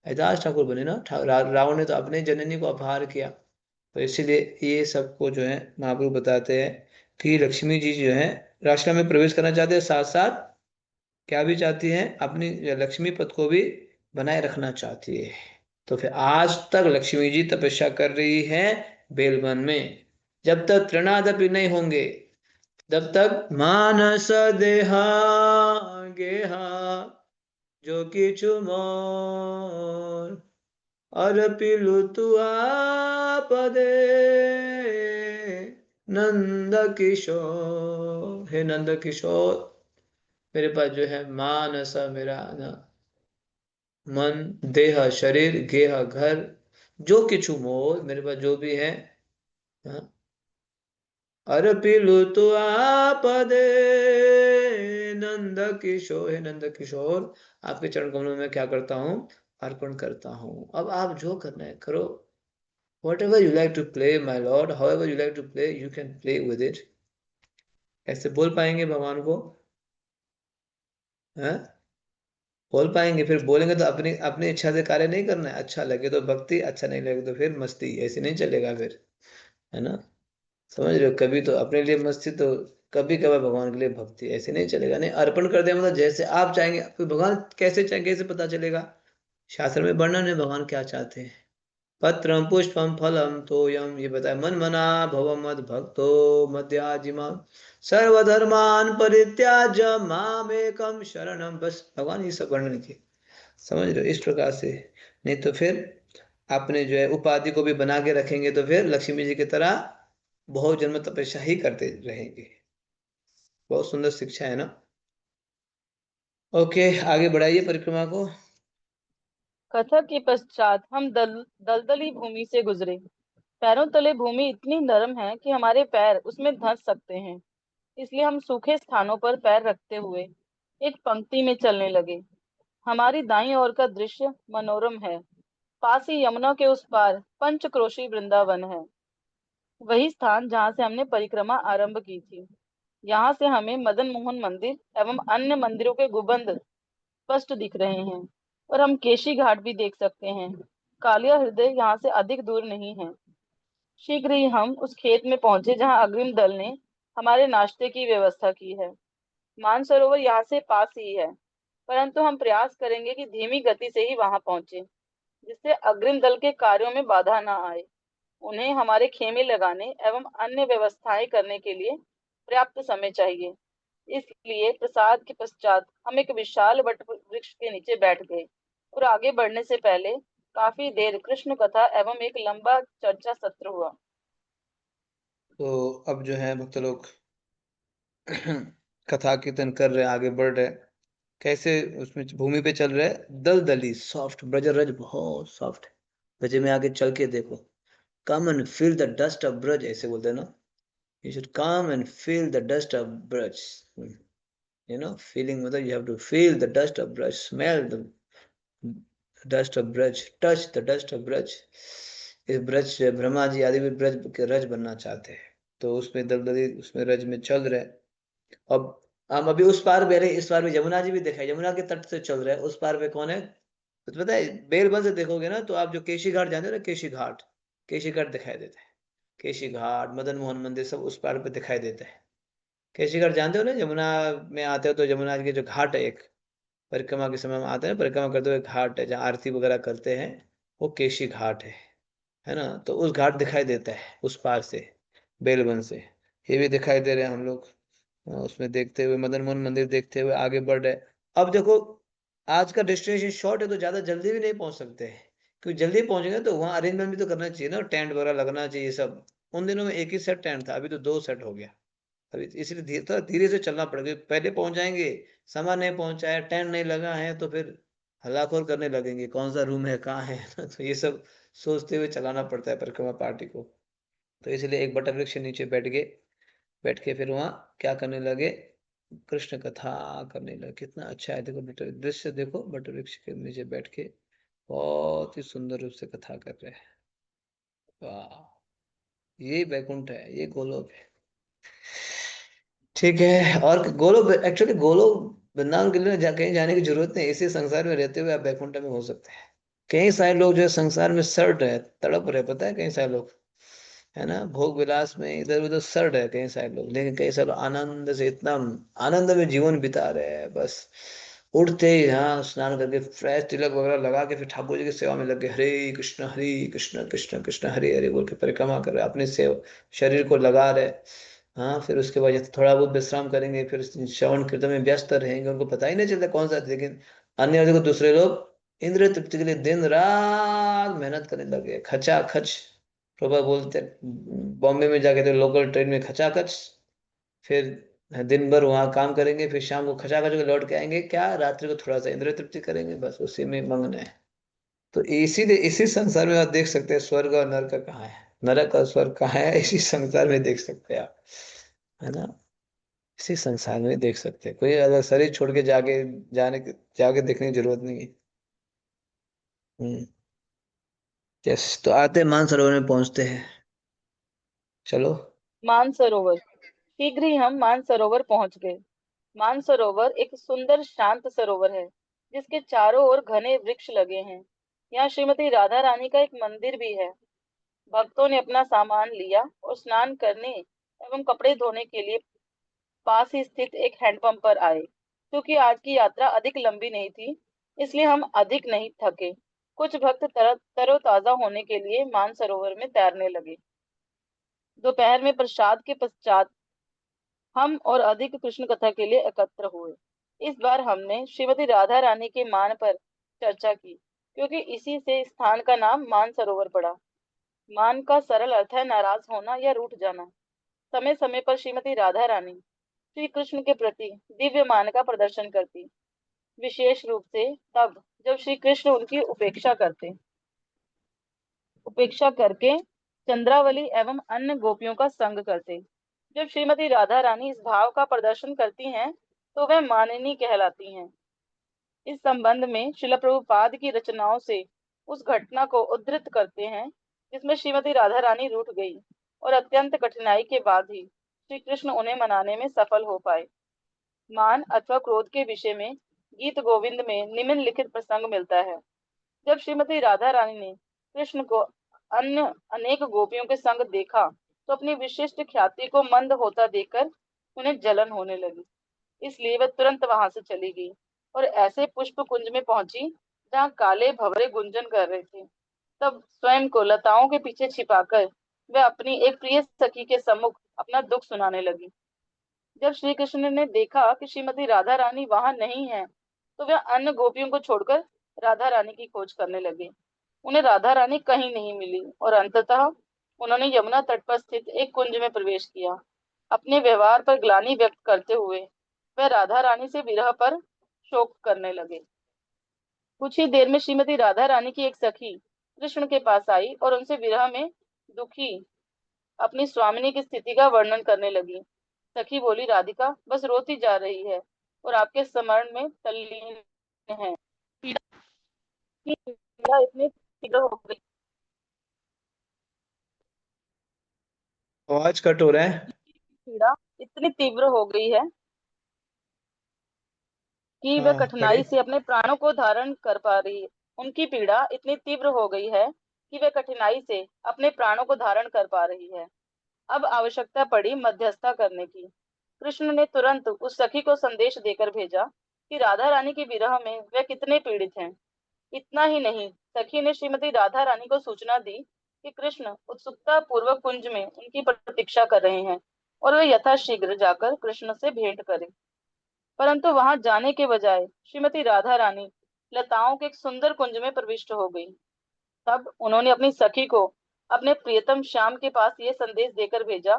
हरिदास ठाकुर बने ना। रावण ने तो अपने जननी को अपहार किया। तो इसीलिए ये सबको जो है महाप्रभु बताते हैं कि लक्ष्मी जी जो है राष्ट्र में प्रवेश करना चाहते हैं, साथ साथ क्या भी चाहती हैं, अपनी लक्ष्मी पद को भी बनाए रखना चाहती है। तो फिर आज तक लक्ष्मी जी तपस्या कर रही है बेलवन में। जब तक तृणादपि नहीं होंगे, जब तक मानस देहा गेहा जो किछु मोर अर्पिलु तुआ पदे नंद किशोर। हे नंद किशोर, मेरे पास जो है मानस, मेरा ना मन, देह शरीर, गेह घर, जो किछु मोर, मेरे पास जो भी है, हाँ, अर्पिलु तुआ पदे नंद किशोर। हे नंद किशोर, आपके चरण कमलों में क्या करता हूँ? अर्पण करता हूँ। अब आप जो करना है करो। Whatever you like to play, my lord, however you like to play, you can play with it. ऐसे बोल पाएंगे भगवान को? हैं? बोल पाएंगे? फिर बोलेंगे तो अपनी अपनी इच्छा से कार्य नहीं करना है। अच्छा लगे तो भक्ति, अच्छा नहीं लगे तो फिर मस्ती, ऐसे नहीं चलेगा फिर, है ना? समझ रहे हो? कभी तो अपने लिए मस्ती, तो कभी कभार भगवान के लिए भक्ति, ऐसे नहीं चलेगा। नहीं, अर्पण कर दिया मतलब जैसे आप चाहेंगे। फिर भगवान कैसे चाहेंगे, कैसे पता चलेगा? शास्त्र में वर्णन है भगवान क्या चाहते हैं। पत्रम पुष्पम फलम तोयम, ये बताया, मन मना भव मद भक्तो मध्याजिमा सर्वधर्मान परित्याज्य मामेकम शरणम। बस भगवान ये सब वर्णन किए, समझ रहे हो? इस प्रकार से। नहीं तो फिर अपने जो है उपाधि को भी बना के रखेंगे तो फिर लक्ष्मी जी की तरह बहुत जन्म तपस्या ही करते रहेंगे। बहुत सुंदर शिक्षा है ना। ओके, आगे बढ़ाइए परिक्रमा को। कथा के पश्चात हम दलदली भूमि से गुजरे। पैरों तले भूमि इतनी नरम है कि हमारे पैर उसमें धंस सकते हैं। इसलिए हम सूखे स्थानों पर पैर रखते हुए एक पंक्ति में चलने लगे। हमारी दाईं ओर का दृश्य मनोरम है। पास ही यमुना के उस पार पंचक्रोशी वृंदावन है, वही स्थान जहाँ से हमने परिक्रमा आरंभ की थी। यहाँ से हमें मदन मोहन मंदिर एवं अन्य मंदिरों के गुंबद स्पष्ट दिख रहे हैं और हम केशी घाट भी देख सकते हैं। कालिया हृदय यहाँ से अधिक दूर नहीं है। शीघ्र ही हम उस खेत में पहुंचे जहाँ अग्रिम दल ने हमारे नाश्ते की व्यवस्था की है। मानसरोवर यहाँ से पास ही है, परंतु हम प्रयास करेंगे कि धीमी गति से ही वहां पहुंचे, जिससे अग्रिम दल के कार्यों में बाधा न आए। उन्हें हमारे खेमे लगाने एवं अन्य व्यवस्थाएं करने के लिए पर्याप्त समय चाहिए। इसलिए प्रसाद के पश्चात हम एक विशाल वट वृक्ष के नीचे बैठ गए और आगे बढ़ने से पहले काफी देर कृष्ण कथा एवं एक लंबा चर्चा सत्र हुआ। तो अब जो है भक्त लोग कथा कीर्तन कर रहे हैं, आगे बढ़ रहे हैं। कैसे उसमें भूमि पे चल रहे हैं, दलदली सॉफ्ट, ब्रजरज बहुत सॉफ्ट। ब्रज में आगे चल के देखो, come and feel the dust of Braj, ऐसे बोलते हैं ना। You should come and feel the dust of Braj. Feeling मतलब you have to feel the dust of Braj, smell the dust of Braj, touch the dust of Braj. इस ब्रज से ब्रह्मा जी आदि भी ब्रज के रज बनना चाहते हैं, तो उसमें दलदली उसमें रज में चल रहे हैं। अब हम अभी उस पार बेरे, इस पार भी यमुना जी भी देखा है, यमुना के तट से चल रहे हैं। उस पार पे कौन है तो पता है, बेलबन से देखोगे ना तो आप जो केशी घाट जानते हो ना, केशी घाट, केशी घाट दिखाई देता है। केशी घाट, मदन मोहन मंदिर सब उस पार पे दिखाई देता है। केशी घाट जानते हो ना, यमुना में आते हो तो यमुना जी के जो घाट है एक, परिक्रमा के समय में आते हैं, परिक्रमा करते हुए घाट है जहाँ आरती वगैरह करते हैं, वो केशी घाट है ना। तो उस घाट दिखाई देता है उस पार से, बेलबन से। ये भी दिखाई दे रहे हैं हम लोग। उसमें देखते हुए मदन मोहन मंदिर देखते हुए आगे बढ़ रहे। अब देखो, आज का डेस्टिनेशन शॉर्ट है तो ज्यादा जल्दी भी नहीं पहुंच सकते हैं, क्योंकि जल्दी पहुंचेंगे तो वहाँ अरेंजमेंट भी तो करना चाहिए ना, टेंट वगैरह लगना चाहिए सब। उन दिनों में एक ही सेट टेंट था, अभी तो दो सेट हो गया। अभी इसलिए थोड़ा धीरे से चलना पड़ेगा, पहले पहुंच जाएंगे, सामान नहीं पहुंचा है, टेंट नहीं लगा है, तो फिर हल्लाखोर करने लगेंगे कौन सा रूम है कहाँ है तो ये सब सोचते हुए चलाना पड़ता है परिक्रमा पार्टी को। तो इसलिए एक बट वृक्ष के नीचे बैठ गए, बैठ के फिर वहाँ क्या करने लगे, कृष्ण कथा करने लगे। कितना अच्छा है, देखो बट दृश्य देखो, बट वृक्ष के नीचे बैठ के बहुत ही सुंदर रूप से कथा कर रहे हैं। वाह, ये वैकुंठ है, ये गोलोक है। ठीक है, और गोलोक एक्चुअली गोलोक वृंदावन के लिए कहीं जाने की जरूरत नहीं, इसी संसार में रहते हुए आप वैकुंठ में हो सकते हैं। कई सारे लोग जो है संसार में सड़ रहे, तड़प रहे, पता है कई सारे लोग, है ना, भोग विलास में इधर उधर सड़ रहे कई सारे लोग, लेकिन कई सारे लोग आनंद से, इतना आनंद में जीवन बिता रहे हैं। बस उठते ही यहाँ स्नान करके फ्रेश तिलक वगैरह लगा के फिर ठाकुर जी की सेवा में लगे, हरे कृष्ण कृष्ण कृष्ण हरे हरे बोल के परिक्रमा कर रहे, अपने सेव शरीर को लगा रहे। हाँ, फिर उसके बाद जब थोड़ा बहुत विश्राम करेंगे, फिर श्रवण कीर्तन में व्यस्त रहेंगे, उनको पता ही नहीं चलता कौन सा। लेकिन अन्य देखो दूसरे लोग इंद्रिय तृप्ति के लिए दिन रात मेहनत करने लगे, खचा खच। प्रभा बोलते बॉम्बे में जाके तो लोकल ट्रेन में खचाखच, फिर दिन भर वहां काम करेंगे, फिर शाम को खचाखच के लौट के आएंगे, क्या रात्रि को थोड़ा सा इंद्रिय तृप्ति करेंगे, बस उसी में मग्न है। तो इसीलिए इसी संसार में आप देख सकते हैं स्वर्ग और नरक कहाँ है, नरक और स्वर्ग कहाँ है, इसी संसार में देख सकते हैं आप, है ना। इसी संसार में देख सकते हैं, कोई अगर शरीर छोड़ के जाके देखने की जरूरत नहीं है। हम्म। यस, तो आते मानसरोवर में पहुंचते हैं, चलो। मानसरोवर। शीघ्र ही हम मानसरोवर पहुंच गए। मानसरोवर एक सुंदर शांत सरोवर है, जिसके चारों ओर घने वृक्ष लगे हैं। यहाँ श्रीमती राधा रानी का एक मंदिर भी है। भक्तों ने अपना सामान लिया और स्नान करने एवं कपड़े धोने के लिए पास ही स्थित एक हैंडपंप पर आए। क्योंकि आज की यात्रा अधिक लंबी नहीं थी, इसलिए हम अधिक नहीं थके। कुछ भक्त तरोताजा होने के लिए मानसरोवर में तैरने लगे। दोपहर में प्रसाद के पश्चात हम और अधिक कृष्ण कथा के लिए एकत्र हुए। इस बार हमने श्रीमती राधा रानी के मान पर चर्चा की। क्योंकि इसी से स्थान का नाम मानसरोवर पड़ा। मान का सरल अर्थ है नाराज होना या रूठ जाना। समय समय पर श्रीमती राधा रानी श्री कृष्ण के प्रति दिव्य मान का प्रदर्शन करती, विशेष रूप से तब जब श्री कृष्ण उनकी उपेक्षा करके चंद्रावली एवं अन्य गोपियों का संग करते। जब श्रीमती राधा रानी इस भाव का प्रदर्शन करती हैं, तो वह माननी कहलाती हैं। इस संबंध में श्रील प्रभुपाद की रचनाओं से उस घटना को उद्धृत करते हैं जिसमें श्रीमती राधा रानी रूठ गई और अत्यंत कठिनाई के बाद ही श्री कृष्ण उन्हें मनाने में सफल हो पाए। मान अथवा क्रोध के विषय में गीत गोविंद में निम्नलिखित प्रसंग मिलता है। जब श्रीमती राधा रानी ने कृष्ण को अन्य अनेक गोपियों के संग देखा, तो अपनी विशिष्ट ख्याति को मंद होता देखकर उन्हें जलन होने लगी। इसलिए वह तुरंत वहां से चली गई और ऐसे पुष्प कुंज में पहुंची जहाँ काले भंवरे गुंजन कर रहे थे। तब स्वयं को लताओं के पीछे छिपाकर वह अपनी एक प्रिय सखी के सम्मुख अपना दुख सुनाने लगी। जब श्री कृष्ण ने देखा कि श्रीमती राधा रानी वहां नहीं है, तो वह अन्य गोपियों को छोड़कर राधा रानी की खोज करने लगे। उन्हें राधा रानी कहीं नहीं मिली और अंततः उन्होंने यमुना तट पर स्थित एक कुंज में प्रवेश किया। अपने व्यवहार पर ग्लानि व्यक्त करते हुए वह राधा रानी से विरह पर शोक करने लगे। कुछ ही देर में श्रीमती राधा रानी की एक सखी कृष्ण के पास आई और उनसे विरह में दुखी अपनी स्वामिनी की स्थिति का वर्णन करने लगी। सखी बोली, राधिका बस रोती जा रही है और आपके स्मरण में तल्लीन है। पीड़ा इतनी तीव्र हो गई आवाज कट हो रहा है। पीड़ा इतनी तीव्र हो गई है कि वह हाँ कठिनाई पढ़े। से अपने प्राणों को धारण कर पा रही है। उनकी पीड़ा इतनी तीव्र हो गई है कि वह कठिनाई से अपने प्राणों को धारण कर पा रही है। अब आवश्यकता पड़ी मध्यस्थता करने की। कृष्ण ने तुरंत उस सखी को संदेश देकर भेजा कि राधा रानी के विरह में वे कितने पीड़ित हैं। इतना ही नहीं, सखी ने श्रीमती राधा रानी को सूचना दी कि कृष्ण उत्सुकता पूर्वक कुंज में उनकी प्रतीक्षा कर रहे हैं और वे यथाशीघ्र जाकर कृष्ण से भेंट करें। परंतु वहां जाने के बजाय श्रीमती राधा रानी लताओं के एक सुंदर कुंज में प्रविष्ट हो गई। तब उन्होंने अपनी सखी को अपने प्रियतम श्याम के पास यह संदेश देकर भेजा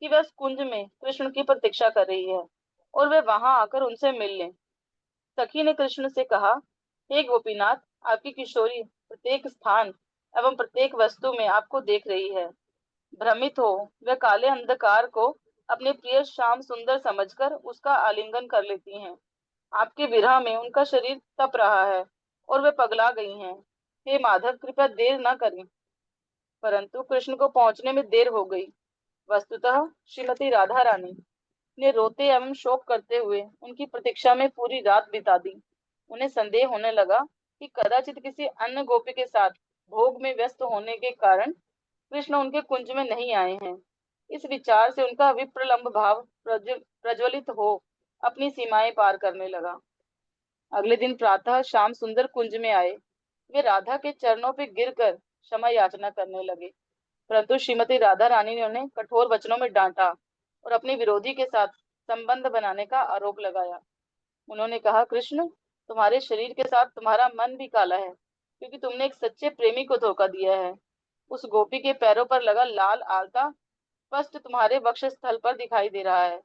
कि वह उस कुंज में कृष्ण की प्रतीक्षा कर रही है और वे वहां आकर उनसे मिल लें। सखी ने कृष्ण से कहा, हे गोपीनाथ, आपकी किशोरी प्रत्येक स्थान एवं प्रत्येक वस्तु में आपको देख रही है। भ्रमित हो वे काले अंधकार को अपने प्रिय श्याम सुंदर समझकर उसका आलिंगन कर लेती हैं। आपके विरह में उनका शरीर तप रहा है और वे पगला गई हैं। हे माधव, कृपया देर न करें। परंतु कृष्ण को पहुंचने में देर हो गई। वस्तुतः श्रीमती राधा रानी ने रोते एवं शोक करते हुए उनकी प्रतीक्षा में पूरी रात बिता दी। उन्हें संदेह होने लगा कि कदाचित किसी अन्य गोपी के साथ भोग में व्यस्त होने के कारण कृष्ण उनके कुंज में नहीं आए हैं। इस विचार से उनका विप्रलंब भाव प्रज्वलित हो अपनी सीमाएं पार करने लगा। अगले दिन प्रातः श्याम सुंदर कुंज में आए। वे राधा के चरणों पर गिरकर क्षमा याचना करने लगे, परंतु श्रीमती राधा रानी ने उन्हें कठोर वचनों में डांटा और अपने विरोधी के साथ संबंध बनाने का आरोप लगाया। उन्होंने कहा, कृष्ण, तुम्हारे शरीर के साथ तुम्हारा मन भी काला है, क्योंकि तुमने एक सच्चे प्रेमी को धोखा दिया है। उस गोपी के पैरों पर लगा लाल आलता स्पष्ट तुम्हारे वक्षस्थल पर दिखाई दे रहा है।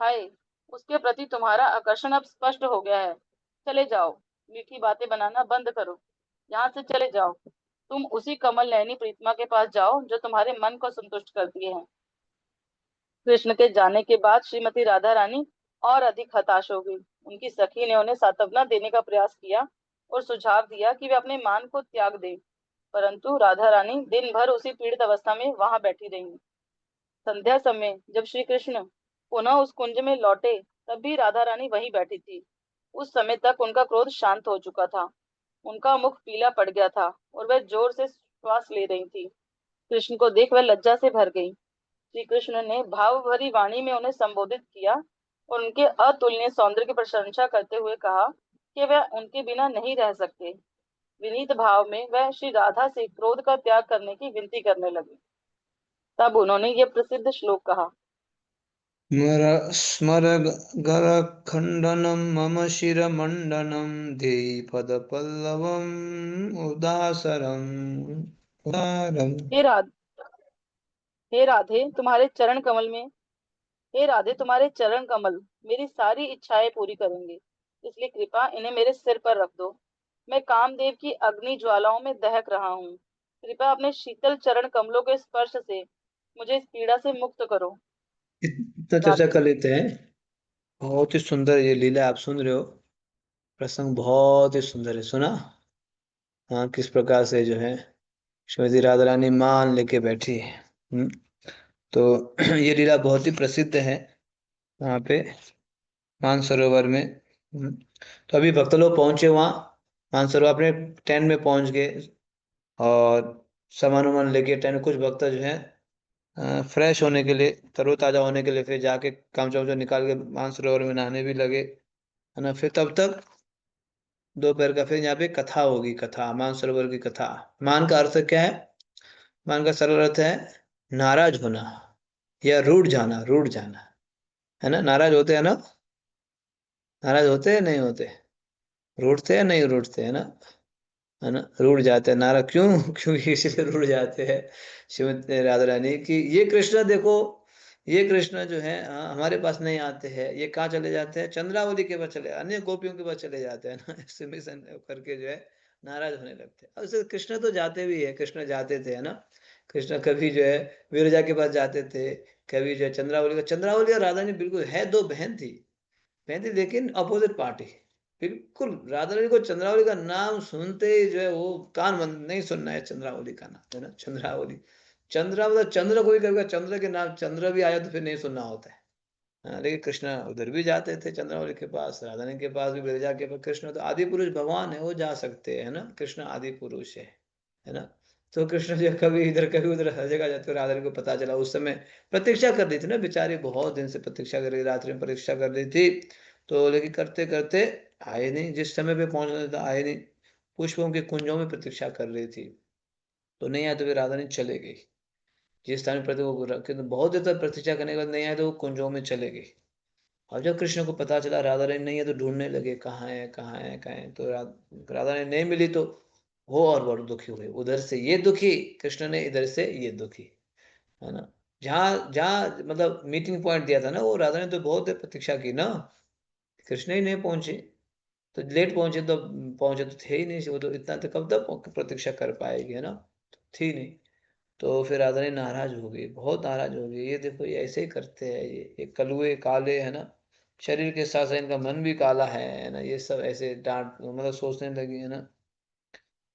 हाय, उसके प्रति तुम्हारा आकर्षण अब स्पष्ट हो गया है। चले जाओ, मीठी बातें बनाना बंद करो, यहाँ से चले जाओ। तुम उसी कमल नयनी प्रीतमा के पास जाओ जो तुम्हारे मन को संतुष्ट करती है। कृष्ण के जाने के बाद श्रीमती राधा रानी और अधिक हताश हो गई। उनकी सखी ने उन्हें सांत्वना देने का प्रयास किया और सुझाव दिया कि वे अपने मान को त्याग दें, परंतु राधा रानी दिन भर उसी पीड़ित अवस्था में वहां बैठी रही। संध्या समय जब श्री कृष्ण पुनः उस कुंज में लौटे, तब भी राधा रानी वहीं बैठी थी। उस समय तक उनका क्रोध शांत हो चुका था। उनका मुख पीला पड़ गया था और वह जोर से श्वास ले रही थी। कृष्ण को देख वह लज्जा से भर गई। श्री कृष्ण ने भाव भरी वाणी में उन्हें संबोधित किया और उनके अतुलनीय सौंदर्य की प्रशंसा करते हुए कहा कि वह उनके बिना नहीं रह सकते। विनीत भाव में वह श्री राधा से क्रोध का त्याग करने की विनती करने लगे। तब उन्होंने ये प्रसिद्ध श्लोक कहा, स्मर गरखण्डनं मम शिरमण्डनं देहि पदपल्लवम् उदासरम् उदारम्। हे राध हे राधे तुम्हारे चरण कमल में हे राधे तुम्हारे चरण कमल मेरी सारी इच्छाएं पूरी करेंगे, इसलिए कृपा इन्हें मेरे सिर पर रख दो। मैं कामदेव की अग्नि ज्वालाओं में दहक रहा हूँ। कृपया अपने शीतल चरण कमलों के स्पर्श से मुझे इस पीड़ा से मुक्त करो। इतना चर्चा राधे। कर लेते हैं। बहुत ही सुंदर ये लीला आप सुन रहे हो। प्रसंग बहुत ही सुंदर है, सुना? हाँ, किस प्रकार से जो है श्रीमती राधा रानी मान लेके बैठी है। तो ये लीला बहुत ही प्रसिद्ध है वहाँ पे मानसरोवर में। तो अभी भक्त लोग पहुंचे वहाँ मानसरोवर, अपने टेंट में पहुंच गए और सामान वामान लेके टेंट में। कुछ भक्त जो है फ्रेश होने के लिए, तरोताजा होने के लिए फिर जाके कामचा वामचा निकाल के मानसरोवर में नहाने भी लगे, है ना। फिर तब तक दोपहर का फिर यहाँ पे कथा होगी, कथा मानसरोवर की कथा। मान का अर्थ क्या है? मान का सरल अर्थ है नाराज होना या रूठ जाना, रूठ जाना, है ना। नाराज होते हैं ना, नाराज होते हैं नहीं होते, रूठते हैं नहीं रूठते, है ना, रूठ जाते हैं नाराज क्यों? क्योंकि इसीलिए रूठ जाते हैं श्रीमती राधा रानी की ये कृष्ण देखो, ये कृष्ण जो है हमारे पास नहीं आते हैं, ये कहाँ चले जाते हैं? चंद्रावली के पास चले, अन्य गोपियों के पास चले जाते हैं ना। ऐसे मिशन करके जो है नाराज होने लगते हैं। और ऐसे कृष्ण तो जाते भी है, कृष्ण जाते थे, है ना। कृष्ण कभी जो है विरजा के पास जाते थे, कभी जो है चंद्रावली का। चंद्रावली और राधा रानी बिल्कुल है, दो बहन थी, बहन थी लेकिन अपोजिट पार्टी। बिल्कुल राधा रानी को चंद्रावली का नाम सुनते ही जो है वो कान बंद, नहीं सुनना है चंद्रावली का नाम, है ना। चंद्रावली, चंद्रा मतलब चंद्र, कोई कभी चंद्र के नाम चंद्र भी आया तो फिर नहीं सुनना होता है। हाँ, लेकिन कृष्ण उधर भी जाते थे चंद्रावली के पास, राधा रानी के पास भी, विरजा के पास। कृष्ण तो आदि पुरुष भगवान है, वो जा सकते हैं, है ना। कृष्ण आदि पुरुष है ना। तो कृष्ण जो कभी इधर कभी उधर हर जगह जाते, राधा रानी को पता चला उस समय। प्रतीक्षा कर रही थी ना बेचारी, बहुत दिन से प्रतीक्षा कर रही, रात्रि में प्रतीक्षा कर रही थी। तो लेकिन करते करते आए नहीं, जिस समय पे पहुंचना था आए नहीं। पुष्पों के कुंजों में प्रतीक्षा कर रही थी, तो नहीं आया तो फिर राधा रानी चले गई। जिस स्थान पर वो रखे, तो बहुत देर तक प्रतीक्षा करने के बाद नहीं आया तो वो कुंजों में चले गई। और जब कृष्ण को पता चला राधा रानी नहीं है, तो ढूंढने लगे कहाँ है कहाँ है कहाँ है। तो राधा रानी नहीं मिली तो वो और बहुत दुखी हुए, उधर से ये दुखी कृष्ण ने, इधर से ये दुखी, है ना। जहाँ जहाँ मतलब मीटिंग पॉइंट दिया था ना, वो राधा ने तो बहुत देर प्रतीक्षा की ना, कृष्ण ही नहीं पहुंचे। तो लेट पहुंचे तो पहुंचे तो थे ही नहीं, वो तो इतना तो कब तक प्रतीक्षा कर पाएगी, है ना। थी नहीं। तो फिर राधा रानी नाराज हो गई, बहुत नाराज हो गई। ये देखो ये ऐसे ही करते हैं, ये कलुए काले, है ना। शरीर के साथ साथ इनका मन भी काला है ना। ये सब ऐसे डांट मतलब सोचने लगी, है ना।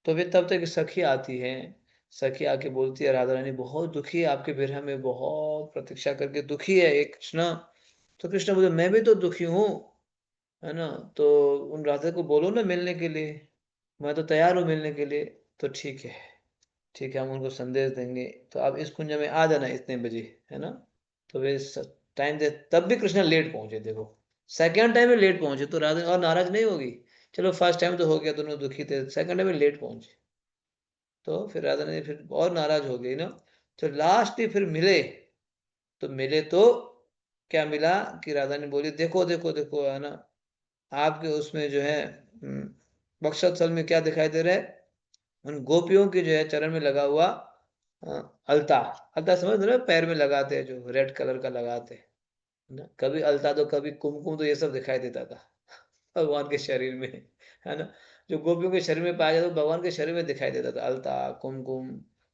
तो फिर तब तक सखी आती है, सखी आके बोलती है राधा रानी बहुत दुखी है आपके विरह में, बहुत प्रतीक्षा करके दुखी है एक कृष्ण। तो कृष्ण बोले मैं भी तो दुखी हूँ, है ना। तो उन राधा को बोलो ना मिलने के लिए, मैं तो तैयार हूँ मिलने के लिए। तो ठीक है, ठीक है, हम उनको संदेश देंगे, तो आप इस कुंज में आ जाना इतने बजे, है ना। तो वे टाइम दे, तब भी कृष्ण लेट पहुंचे देखो। सेकंड टाइम में लेट पहुंचे तो राधा और नाराज नहीं होगी। चलो फर्स्ट टाइम तो हो गया, दोनों दुखी थे, सेकंड टाइम में लेट पहुंचे तो फिर राधा ने फिर और नाराज हो गई ना। तो लास्ट ही फिर मिले, तो मिले तो क्या मिला कि राधा ने बोली देखो देखो देखो, है ना, आपके उसमें जो है बक्षस्थल में क्या दिखाई दे रहा है? उन गोपियों के जो है चरण में लगा हुआ अलता। अलता समझ रहे हो? पैर में लगाते हैं जो रेड कलर का लगाते हैं ना, कभी अलता तो कभी कुमकुम, तो ये सब दिखाई देता था भगवान के शरीर में, है ना। जो गोपियों के शरीर में पाया जाता तो भगवान के शरीर में दिखाई देता था अलता कुमकुम।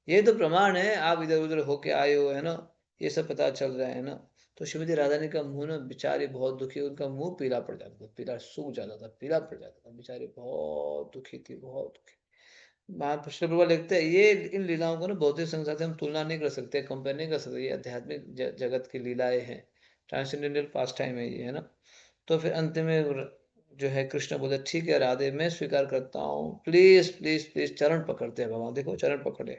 ये तो प्रमाण है आप इधर उधर होके आए हो, है ना। ये सब पता चल रहा है ना। तो श्रीमती राधा रानी का मुंह ना बेचारी बहुत दुखी, उनका मुंह पीला पड़ जाता था, पीला सूख जाता था, पीला पड़ जाता था, बेचारी बहुत दुखी थी, बहुत दुखी। महापुरुष प्रभु लिखते हैं ये इन लीलाओं को ना भौतिक संसार से हम तुलना नहीं कर सकते, कंपेयर नहीं कर सकते। ये आध्यात्मिक जगत की लीलाएं हैं, ट्रांसेंडेंटल पास टाइम है ये, है ना। तो फिर अंत में जो है कृष्ण बोले ठीक है राधे मैं स्वीकार करता हूँ, प्लीज प्लीज प्लीज। चरण पकड़ते हैं भगवान, देखो चरण पकड़े,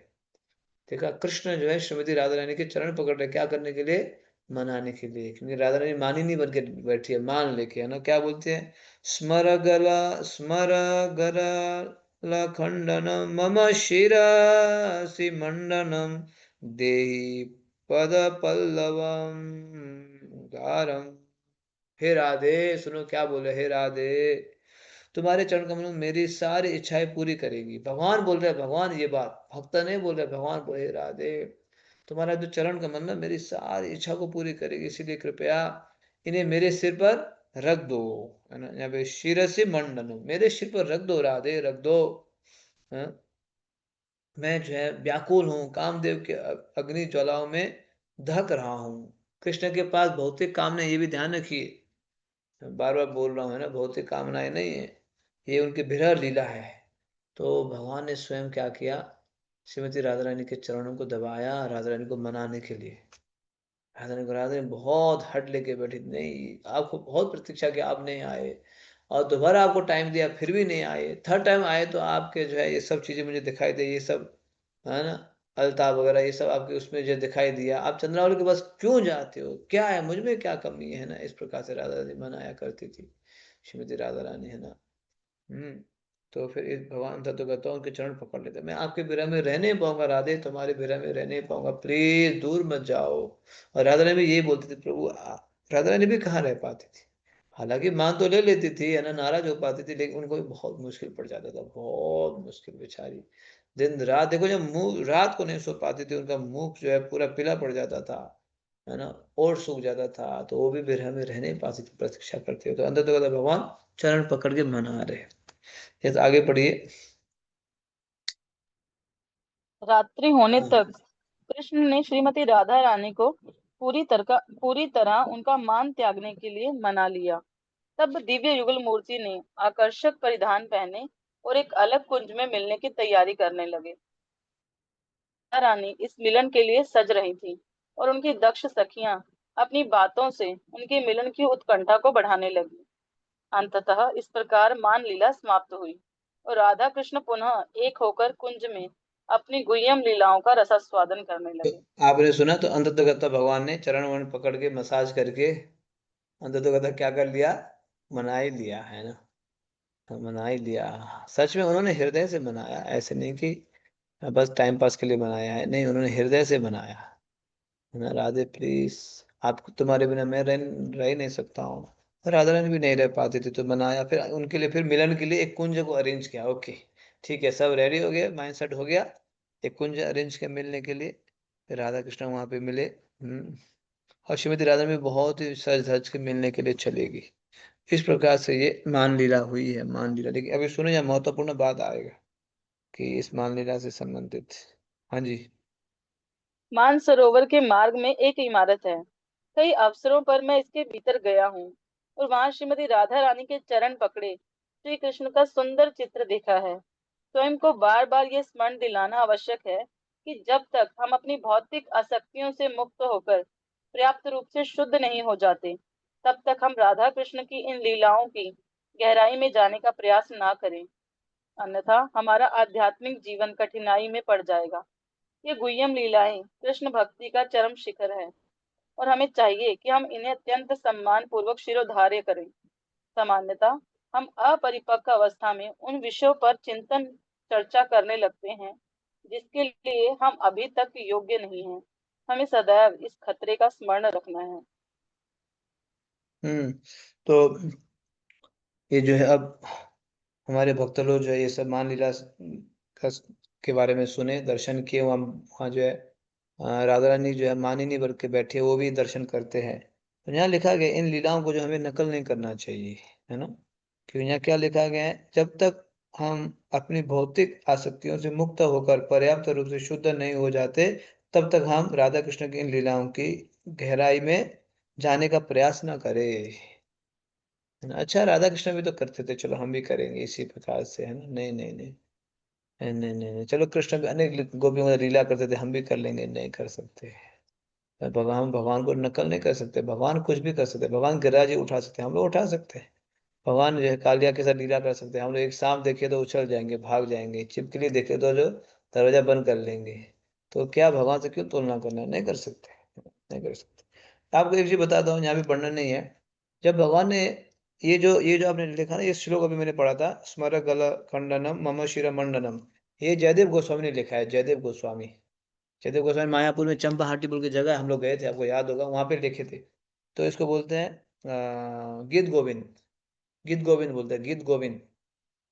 देखा कृष्ण जो है श्रीमती राधा रानी के चरण पकड़ रहे, क्या करने के लिए? मनाने के लिए, क्योंकि राधा रानी मानी नहीं बन के बैठी है, मान लेके, है ना। क्या बोलते हैं? स्मर गला खंडनम मम शिरसि मंडनम देहि पद पल्लवम उदारम। हे राधे, सुनो क्या बोले, हे राधे, तुम्हारे चरण कमल में मेरी सारी इच्छाएं पूरी करेगी। भगवान बोल रहे, भगवान ये बात भक्त नहीं बोल रहे, भगवान बोले, हे राधे, तुम्हारा जो चरण कमल ना मेरी सारी इच्छा को पूरी करेगी, इसीलिए कृपया इन्हें मेरे सिर पर रख दो, है ना। यहाँ पे शिरसि मंडनम, मेरे सिर पर रख दो राधे, रख दो। हाँ? मैं जो है व्याकुल हूँ, कामदेव के अग्नि ज्वालाओं में दहक रहा हूँ। कृष्ण के पास भौतिक कामना, ये भी ध्यान रखिए, बार बार बोल रहा हूँ, है ना, भौतिक कामनाएं नहीं है, ये उनकी विरह लीला है। तो भगवान ने स्वयं क्या किया, श्रीमती राधा रानी के चरणों को दबाया राधा रानी को मनाने के लिए। राधा रानी बहुत हट लेके बैठी, नहीं, आपको बहुत प्रतीक्षा की, आप नहीं आए, और दोबारा आपको टाइम दिया फिर भी नहीं आए, थर्ड टाइम आए तो आपके जो है ये सब चीजें मुझे दिखाई दे, ये सब, है ना, अल्ताफ वगैरह ये सब आपके उसमें जो दिखाई दिया, आप चंद्रावली के पास क्यों जाते हो, क्या है मुझ में क्या कमी है ना। इस प्रकार से राधा रानी मनाया करती थी, श्रीमती राधा रानी, है ना। हम्म। तो फिर इस भगवान तत्वगता उनके चरण पकड़ लेते, मैं आपके विरह में रह नहीं पाऊंगा राधे, तुम्हारे विरह में रह नहीं पाऊंगा, प्लीज दूर मत जाओ। और राधा रानी भी यही बोलती थी, प्रभु राधा रानी भी कहाँ रह पाती थी, हालांकि मान तो ले लेती थी, है ना, नाराज हो पाती थी, लेकिन उनको भी बहुत मुश्किल पड़ जाता था, बहुत मुश्किल बेचारी, दिन रात देखो, जब मुंह रात को नहीं सो पाती थी, उनका मुंह जो है पूरा पीला पड़ जाता था, है ना, और सूख जाता था, तो वो भी विरह में रह नहीं पाती थी, प्रतीक्षा करते हो, तो अंदर तो भगवान चरण पकड़ के मना रहे। ये तो आगे पढ़िए। रात्रि होने हाँ। तक कृष्ण ने श्रीमती राधा रानी को पूरी तरह उनका मान त्यागने के लिए मना लिया। तब दिव्य युगल मूर्ति ने आकर्षक परिधान पहने और एक अलग कुंज में मिलने की तैयारी करने लगे। राधा रानी इस मिलन के लिए सज रही थी और उनकी दक्ष सखियां अपनी बातों से उनके मिलन की उत्कंठा को बढ़ाने लगी। अंततः इस प्रकार मान लीला समाप्त हुई और राधा कृष्ण पुनः एक होकर कुंज में अपनी गुह्यम लीलाओं का रसास्वादन करने तो लगे। आपने सुना, तो अंत तो गत्ता भगवान ने चरण वरण पकड़ के मसाज करके अंत तो गत्ता क्या कर लिया, मना ही लिया, है ना। हाँ, मना ही लिया। सच में उन्होंने हृदय से मनाया, ऐसे नहीं कि बस टाइम पास के लिए बनाया है, नहीं, उन्होंने हृदय से बनाया, है ना। राधे प्लीज, आपको तुम्हारे बिना मैं रह ही नहीं सकता हूँ। और राधा रानी भी नहीं रह पाती थी, तो बनाया फिर उनके लिए, फिर मिलन के लिए एक कुंज को अरेंज किया, ओके ठीक है, सब रेडी हो गया, माइंड सेट हो गया, एक कुंज अरेंज किया मिलने के लिए। फिर राधा कृष्ण वहां पे मिले। और श्रीमती राधा में बहुत ही सज धज के मिलने के लिए चलेगी। इस प्रकार से ये मान लीला हुई है, मान लीला। लेकिन अभी सुनो, यह महत्वपूर्ण बात आएगा कि इस मान लीला से संबंधित। हाँ जी। मानसरोवर के मार्ग में एक इमारत है। कई अवसरों पर मैं इसके भीतर गया हूँ और वहां श्रीमती राधा रानी के चरण पकड़े श्री कृष्ण का सुंदर चित्र देखा है। स्वयं को बार बार ये स्मरण दिलाना आवश्यक है कि जब तक हम अपनी भौतिक आसक्तियों से मुक्त होकर पर्याप्त रूप से शुद्ध नहीं हो जाते, तब तक हम राधा कृष्ण की इन लीलाओं की गहराई में जाने का प्रयास ना करें, अन्यथा हमारा आध्यात्मिक जीवन कठिनाई में पड़ जाएगा। ये गुह्यम लीलाएं कृष्ण भक्ति का चरम शिखर है और हमें चाहिए कि हम इन्हें अत्यंत सम्मान पूर्वक शिरोधार्य करें। सामान्यतः हम अपरिपक्व अवस्था में उन विषयों पर चिंतन चर्चा करने लगते हैं जिसके लिए हम अभी तक योग्य नहीं हैं। हमें सदैव इस खतरे का स्मरण रखना है। हम्म। तो ये जो है, अब हमारे भक्त लोग जो है ये सब मान लीला का के बारे में सुने, दर्शन किए, वहाँ वहाँ जो है राधा रानी जो है मान ही नहीं भर के बैठे, वो भी दर्शन करते हैं। तो यहाँ लिखा गया इन लीलाओं को जो हमें नकल नहीं करना चाहिए, है ना। क्यों, यहाँ क्या लिखा गया है, जब तक हम अपनी भौतिक आसक्तियों से मुक्त होकर पर्याप्त रूप से शुद्ध नहीं हो जाते, तब तक हम राधा कृष्ण की इन लीलाओं की गहराई में जाने का प्रयास न करें, है ना। अच्छा, राधा कृष्ण भी तो करते थे, चलो हम भी करेंगे इसी प्रकार से, है ना। नहीं नहीं नहीं, नहीं नहीं नहीं नहीं। चलो, कृष्ण भी अनेक गोपियों में लीला करते थे, हम भी कर लेंगे, नहीं कर सकते। भगवान भगवान को नकल नहीं कर सकते, भगवान कुछ भी कर सकते, भगवान गिरिराज जी उठा सकते हैं, हम लोग उठा सकते हैं। भगवान जो है कालिया के साथ लीला कर सकते हैं, हम लोग एक सांप देखे तो उछल जाएंगे, भाग जाएंगे, छिपकली देखे तो जो दरवाजा बंद कर लेंगे। तो क्या भगवान से क्यों तुलना करना, नहीं कर सकते, नहीं कर सकते। आपको एक चीज बताता हूँ, यहाँ भी वर्णन नहीं है। जब भगवान ने ये जो आपने लिखा ना, ये श्लोक अभी मैंने पढ़ा था, स्मर गल खंडनम मम शिर मंडनम, ये जयदेव गोस्वामी ने लिखा है, जयदेव गोस्वामी। जयदेव गोस्वामी मायापुर में चंपाहाटी बोल की जगह है, हम लोग गए थे, आपको याद होगा, वहां पे लिखे थे। तो इसको बोलते हैं गीत गोविंद। गीत गोविंद बोलते हैं, गीत गोविंद।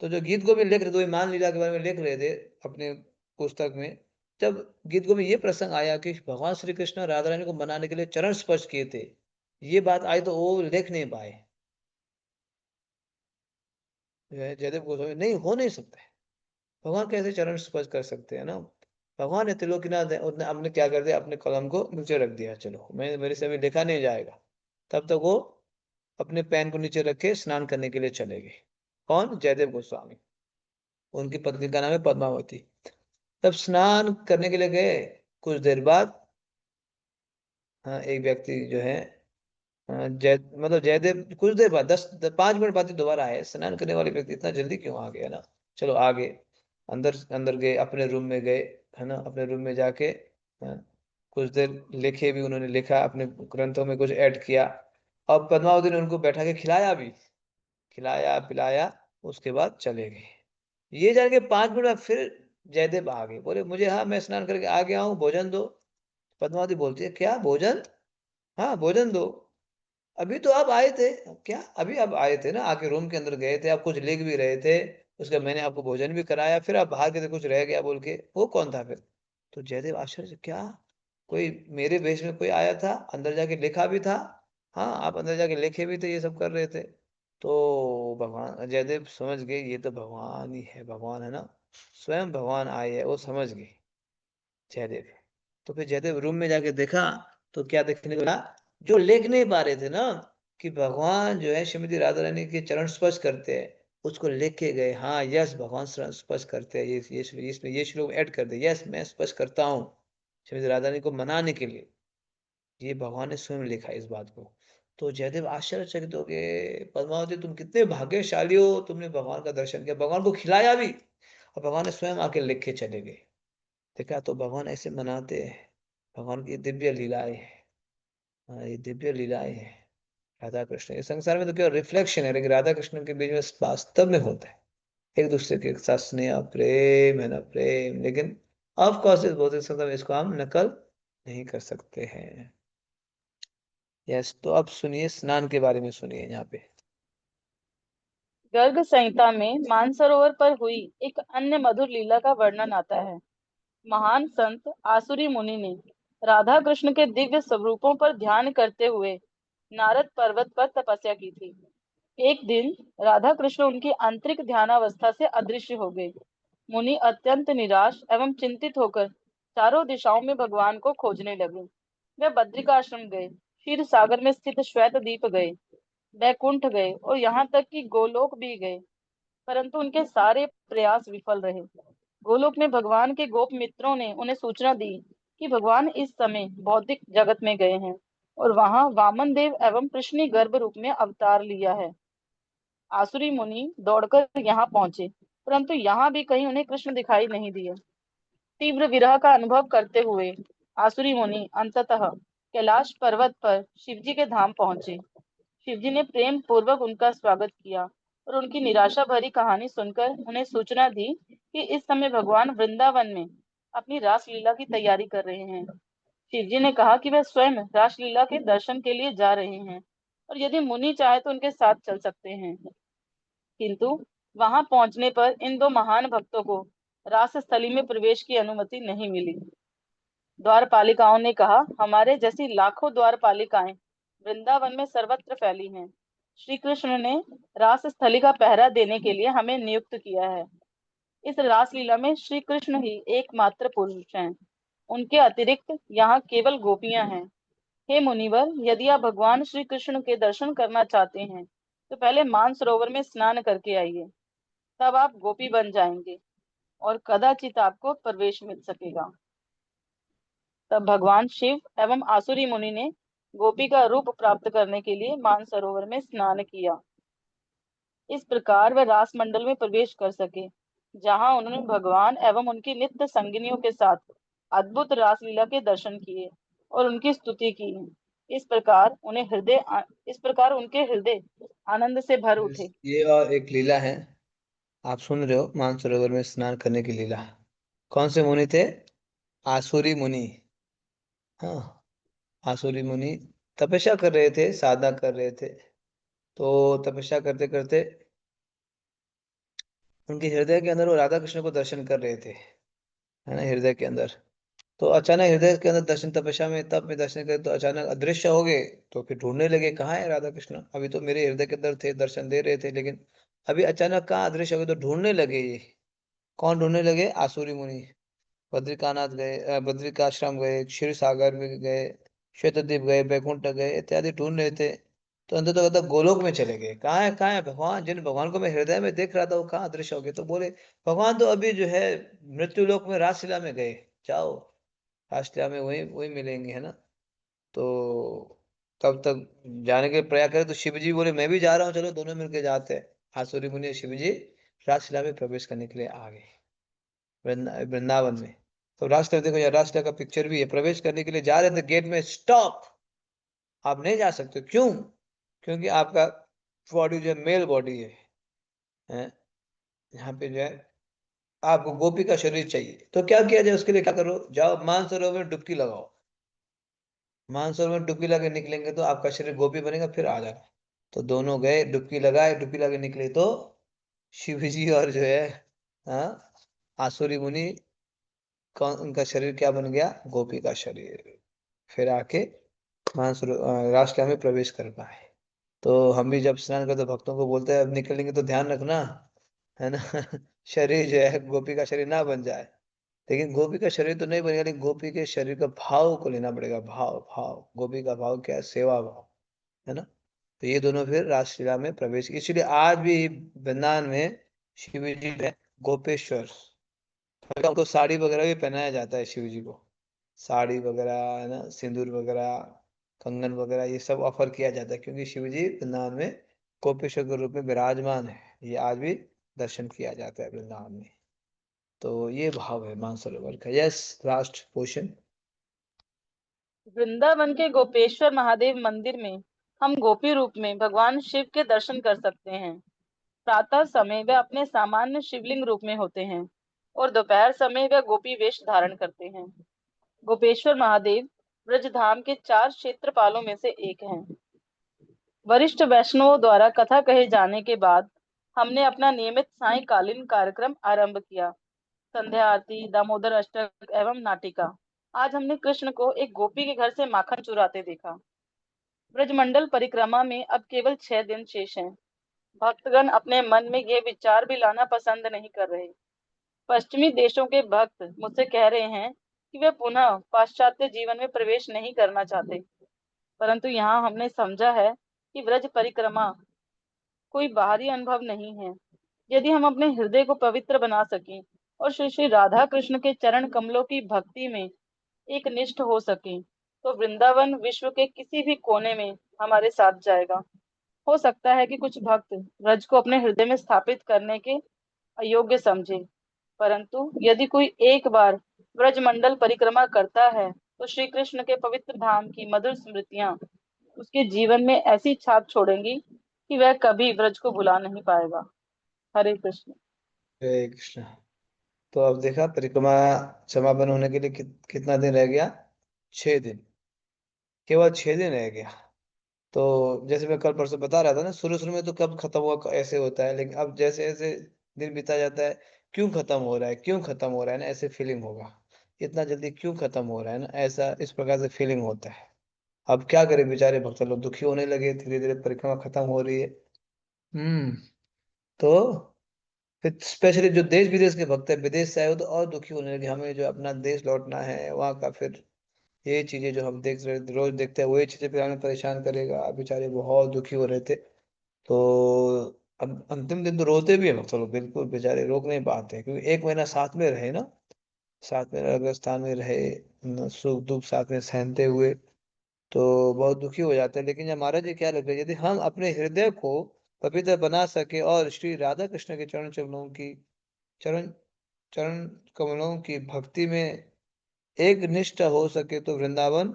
तो जो गीत गोविंद लिख रहे थे, मान लीला के बारे में लिख रहे थे अपने पुस्तक में। जब गीत गोविंद ये प्रसंग आया कि भगवान श्री कृष्ण राधा रानी को मनाने के लिए चरण स्पर्श किए थे, ये बात आई तो वो लिख नहीं पाए। जयदेव गोस्वामी नहीं, हो नहीं सकता है। भगवान कैसे चरण स्पर्श कर सकते हैं ना। भगवान है त्रिलोकीनाथ है, उसने हमने क्या कर दिया, अपने कलम को नीचे रख दिया, चलो मैं मेरे से अभी लिखा नहीं जाएगा। तब तक वो अपने पैन को नीचे रखे स्नान करने के लिए चले गए। कौन? जयदेव गोस्वामी। उनकी पत्नी का नाम है पद्मावती। तब स्नान करने के लिए गए, कुछ देर बाद हाँ, एक व्यक्ति जो है मतलब जयदेव कुछ देर बाद 5 मिनट बाद ही दोबारा आए। स्नान करने वाले व्यक्ति इतना जल्दी क्यों आ गया ना। चलो आगे, अंदर अंदर गए, अपने रूम में गए, है ना। अपने रूम में जाके कुछ देर लिखे भी, उन्होंने लिखा, अपने ग्रंथों में कुछ ऐड किया। अब पद्मावती ने उनको बैठा के खिलाया भी, खिलाया पिलाया, उसके बाद चले गए। ये जान के 5 मिनट बाद फिर जयदेव आ गए, बोले मुझे, हाँ मैं स्नान करके आ गया हूँ, भोजन दो। पद्मावती बोलती है, क्या भोजन? हाँ भोजन दो। अभी तो आप आए थे। क्या? अभी आप आए थे ना, आके रूम के अंदर गए थे, आप कुछ लिख भी रहे थे, उसका मैंने आपको भोजन भी कराया, फिर आप बाहर के थे, कुछ रह गया बोल के, वो कौन था फिर? तो जयदेव आश्चर्य से, क्या कोई मेरे वेश में कोई आया था, अंदर जाके लिखा भी था? हाँ आप अंदर जाके लिखे भी थे, ये सब कर रहे थे। तो भगवान जयदेव समझ गए, ये तो भगवान ही है, भगवान है ना, स्वयं भगवान आए है, वो समझ गए जयदेव। तो फिर जयदेव रूम में जाके देखा, तो क्या देखने को मिला? जो लिख नहीं पा रहे थे ना, कि भगवान जो है श्रीमती राधा रानी के चरण स्पर्श करते हैं, उसको लिख के गए। हाँ यस, भगवान चरण स्पर्श करते हैं, ये इसमें ये श्लोक ऐड कर दे, यस मैं स्पर्श करता हूँ श्रीमती राधा रानी को मनाने के लिए। ये भगवान ने स्वयं लिखा है इस बात को। तो जयदेव आश्चर्यचकित हो गए, पद्मावती तुम कितने भाग्यशाली हो, तुमने भगवान का दर्शन किया, भगवान को खिलाया भी, और भगवान ने स्वयं आके लिख के चले गए। देखा, तो भगवान ऐसे मनाते हैं। भगवान की दिव्य लीलाएं हैं। हाँ, ये दिव्य लीलाएं हैं राधा कृष्ण। इस संसार में तो केवल रिफ्लेक्शन है, लेकिन राधा कृष्ण के बीच में वास्तव में होता है एक दूसरे के साथ स्नेह प्रेम, है ना, प्रेम। लेकिन ऑफ कोर्स इस भौतिक संसार में इसको हम नकल नहीं कर सकते हैं। यस, तो अब सुनिए, स्नान के बारे में सुनिए यहाँ पे। गर्ग संहिता में मानसरोवर पर हुई एक अन्य मधुर लीला का वर्णन आता है। महान संत आसुरी मुनि ने राधा कृष्ण के दिव्य स्वरूपों पर ध्यान करते हुए नारद पर्वत पर तपस्या की थी। एक दिन राधा कृष्ण उनकी आंतरिक ध्यानावस्था से अदृश्य हो गए। मुनि अत्यंत निराश एवं चिंतित होकर चारों दिशाओं में भगवान को खोजने लगे। वे बद्रिकाश्रम गए, क्षीर सागर में स्थित श्वेत द्वीप गए, बैकुंठ गए और यहाँ तक कि गोलोक भी गए, परंतु उनके सारे प्रयास विफल रहे। गोलोक में भगवान के गोप मित्रों ने उन्हें सूचना दी कि भगवान इस समय बौद्धिक जगत में गए हैं और वहां वामन देव एवं कृष्ण गर्भ रूप में अवतार लिया है। आसुरी मुनि दौड़कर यहाँ पहुंचे, परंतु यहाँ भी कहीं उन्हें कृष्ण दिखाई नहीं दिए। तीव्र विरह का अनुभव करते हुए आसुरी मुनि अंततः कैलाश पर्वत पर शिवजी के धाम पहुंचे। शिवजी ने प्रेम पूर्वक उनका स्वागत किया और उनकी निराशा भरी कहानी सुनकर उन्हें सूचना दी कि इस समय भगवान वृंदावन में अपनी रासलीला की तैयारी कर रहे हैं। शिवजी ने कहा कि वे स्वयं रासलीला के दर्शन के लिए जा रहे हैं और यदि मुनि चाहे तो उनके साथ चल सकते हैं। किंतु वहां पहुंचने पर इन दो महान भक्तों को रास स्थली में प्रवेश की अनुमति नहीं मिली। द्वारपालिकाओं ने कहा, हमारे जैसी लाखों द्वारपालिकाएं वृंदावन में सर्वत्र फैली हैं। श्री कृष्ण ने रास स्थली का पहरा देने के लिए हमें नियुक्त किया है। इस रासलीला में श्री कृष्ण ही एकमात्र पुरुष हैं। उनके अतिरिक्त यहाँ केवल गोपियां हैं। हे मुनिवर, यदि आप भगवान श्री कृष्ण के दर्शन करना चाहते हैं तो पहले मानसरोवर में स्नान करके आइए, तब आप गोपी बन जाएंगे और कदाचित आपको प्रवेश मिल सकेगा। तब भगवान शिव एवं आसुरी मुनि ने गोपी का रूप प्राप्त करने के लिए मानसरोवर में स्नान किया। इस प्रकार वे रास मंडल में प्रवेश कर सके, जहां उन्होंने भगवान एवं उनकी नित्य संगिनियों के साथ अद्भुत रासलीला के दर्शन किए और उनकी स्तुति की। इस प्रकार उनके हृदय आनंद से भर उठे। ये और एक लीला है, आप सुन रहे हो, मानसरोवर में स्नान करने की लीला। कौन से मुनि थे? आसुरी मुनि। हाँ, आसुरी मुनि तपस्या कर रहे थे, साधना कर रहे थे। तो तपस्या करते करते उनके हृदय के अंदर वो राधा कृष्ण को दर्शन कर रहे थे, है ना, हृदय के अंदर। तो अचानक हृदय के अंदर दर्शन, तपस्या में तप में दर्शन करे तो अचानक अदृश्य हो गए। तो फिर ढूंढने लगे, कहाँ है राधा कृष्ण, अभी तो मेरे हृदय के अंदर थे, दर्शन दे रहे थे, लेकिन अभी अचानक कहाँ अदृश्य हो गए। तो ढूंढने लगे ये। कौन ढूंढने लगे? आसुरी मुनि। बद्रिकानाथ गए, बद्रिकाश्रम गए, क्षीर सागर में गए, श्वेतद्वीप गए, बैकुंठ गए, इत्यादि ढूंढ रहे थे। तो अंत तो मतलब गोलोक में चले गए। कहाँ है भगवान? जिन भगवान को मैं हृदय में देख रहा था वो कहाँ अदृश्य हो गए। तो बोले भगवान तो अभी जो है मृत्यु लोक में रासलीला में गए, जाओ रासलीला में वही वही मिलेंगे, है ना। तो तब तक जाने के प्रयास करे तो शिव जी बोले मैं भी जा रहा हूँ, चलो दोनों मिलके जाते हैं। आसुरी मुनि और शिव जी रासलीला में प्रवेश करने के लिए आ गए, वृंदावन में। तो रास्ता देखो यार, रास्ते का पिक्चर भी है। प्रवेश करने के लिए जा रहे थे, गेट में स्टॉप, आप नहीं जा सकते। क्यों? क्योंकि आपका बॉडी जो है मेल बॉडी है? यहाँ पे जो है आपको गोपी का शरीर चाहिए। तो क्या किया जाए उसके लिए? क्या करो, जाओ मानसरोवर में डुबकी लगाओ। मानसरोवर में डुबकी लगा निकलेंगे तो आपका शरीर गोपी बनेगा, फिर आ जाना। तो दोनों गए, डुबकी लगाए, डुबकी लगा निकले तो शिव जी और जो है, हाँ, आसुरी मुनि, कौन उनका शरीर क्या बन गया? गोपी का शरीर। फिर आके राष्ट्र में प्रवेश कर पाए। तो हम भी जब स्नान करते तो भक्तों को बोलते हैं अब निकलेंगे तो ध्यान रखना, है ना। शरीर जो है गोपी का शरीर ना बन जाए। लेकिन गोपी का शरीर तो नहीं बनेगा, लेकिन गोपी के शरीर का भाव को लेना पड़ेगा। भाव, भाव, गोपी का भाव क्या है? सेवा भाव, है ना। तो ये दोनों फिर रासलीला में प्रवेश, इसलिए आज भी वृंदावन में शिव जी है गोपेश्वर। उनको साड़ी वगैरह भी पहनाया जाता है शिव जी को, साड़ी वगैरह, है ना, सिंदूर वगैरह, कंगन वगैरह, ये सब ऑफर किया जाता है क्योंकि शिव जी वृंदावन में गोपेश्वर के रूप में विराजमान है। ये आज भी दर्शन किया जाता है वृंदावन में। तो ये भाव है मानसरोवर का। Yes, last question. वृंदावन के गोपेश्वर महादेव मंदिर में हम गोपी रूप में भगवान शिव के दर्शन कर सकते हैं। प्रातः समय वे अपने सामान्य शिवलिंग रूप में होते हैं और दोपहर समय वे गोपी वेश धारण करते हैं। गोपेश्वर महादेव ब्रजधाम के 4 क्षेत्रपालों में से एक हैं। वरिष्ठ वैष्णवों द्वारा कथा कहे जाने के बाद हमने अपना नियमित सायंकालीन कार्यक्रम आरंभ किया। संध्या आरती, दामोदर अष्टक एवं नाटिका। आज हमने कृष्ण को एक गोपी के घर से माखन चुराते देखा। ब्रजमंडल परिक्रमा में अब केवल 6 दिन शेष हैं। भक्तगण अपने मन में ये विचार भी लाना पसंद नहीं कर रहे। पश्चिमी देशों के भक्त मुझसे कह रहे हैं कि वे पुनः पाश्चात्य जीवन में प्रवेश नहीं करना चाहते। परंतु यहाँ हमने समझा है कि ब्रज परिक्रमा कोई बाहरी अनुभव नहीं है। यदि हम अपने हृदय को पवित्र बना सकें और श्री श्री राधा कृष्ण के चरण कमलों की भक्ति में एक निष्ठ हो सकें, तो वृंदावन विश्व के किसी भी कोने में हमारे साथ जाएगा। हो सकता है कि कुछ भक्त ब्रज को अपने हृदय में स्थापित करने के अयोग्य समझे, परंतु यदि कोई एक बार ब्रजमंडल परिक्रमा करता है तो श्री कृष्ण के पवित्र धाम की मधुर स्मृतियां उसके जीवन में ऐसी छाप छोड़ेंगी कि वह कभी ब्रज को भुला नहीं पाएगा। हरे कृष्ण। हरे कृष्ण। तो अब देखा परिक्रमा समापन होने के लिए कितना दिन रह गया? 6 दिन। केवल 6 दिन रह गया। तो जैसे मैं कल परसों बता रहा था ना, शुरू शुरू में तो कब खत्म हुआ ऐसे होता है, लेकिन अब जैसे जैसे दिन बीता जाता है, क्यों खत्म हो रहा है, क्यों खत्म हो रहा है ना, ऐसे फीलिंग होगा। इतना जल्दी क्यों खत्म हो रहा है ना, ऐसा इस प्रकार से फीलिंग होता है। अब क्या करें, बेचारे भक्त लोग दुखी होने लगे, धीरे धीरे परिक्रमा खत्म हो रही है। तो फिर स्पेशली जो देश विदेश के भक्त है, विदेश से आए हो तो और दुखी होने लगे, हमें जो अपना देश लौटना है, वहाँ का फिर ये चीजें जो हम देख रहे रोज देखते हैं वही चीजें फिर हमें परेशान करेगा। बेचारे बहुत दुखी हो रहे थे। तो अब अंतिम दिन तो रोते भी हैं चलो, बिल्कुल बेचारे रोक नहीं पाते, क्योंकि 1 महीना साथ में रहे ना, साथ में राजस्थान में रहे, सुख दुख साथ में सहते हुए, तो बहुत दुखी हो जाते हैं। लेकिन हमारा जी क्या लगता है, यदि हम अपने हृदय को पवित्र बना सके और श्री राधा कृष्ण के चरण चरण कमलों की भक्ति में एक निष्ठ हो सके, तो वृंदावन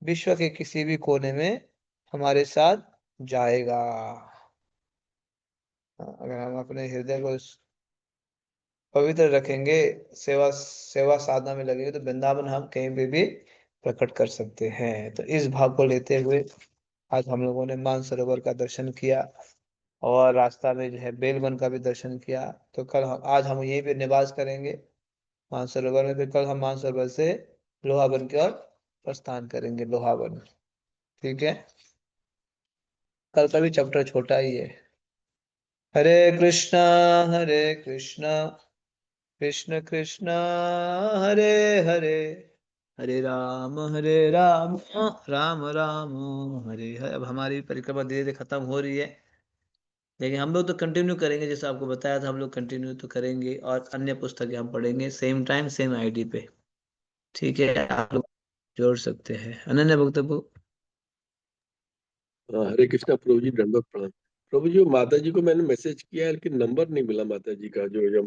विश्व के किसी भी कोने में हमारे साथ जाएगा। अगर हम अपने हृदय को पवित्र रखेंगे, सेवा सेवा साधना में लगेंगे, तो वृंदावन हम कहीं पे भी प्रकट कर सकते हैं। तो इस भाव को लेते हुए आज हम लोगों ने मानसरोवर का दर्शन किया और रास्ता में जो है बेलवन का भी दर्शन किया। तो आज हम यहीं पे निवास करेंगे मानसरोवर में, फिर कल हम मानसरोवर से लोहावन की ओर प्रस्थान करेंगे, लोहावन। ठीक है, कल का भी चैप्टर छोटा ही है। हरे कृष्णा हरे कृष्णा कृष्ण कृष्णा हरे हरे, हरे राम राम राम हरे हरे। अब हमारी परिक्रमा धीरे धीरे खत्म हो रही है, लेकिन हम लोग तो कंटिन्यू करेंगे, जैसे आपको बताया था हम लोग कंटिन्यू तो करेंगे, और अन्य पुस्तकें हम पढ़ेंगे सेम टाइम सेम आईडी पे। ठीक है, आप लोग जोड़ सकते हैं। अनन्य वक्तव्य। हाँ, हरे कृष्णा प्रभु जी, दंडवत प्रणाम। प्रभु जी, वो माता जी को मैंने मैसेज किया है, लेकिन नंबर नहीं मिला माता जी का, जो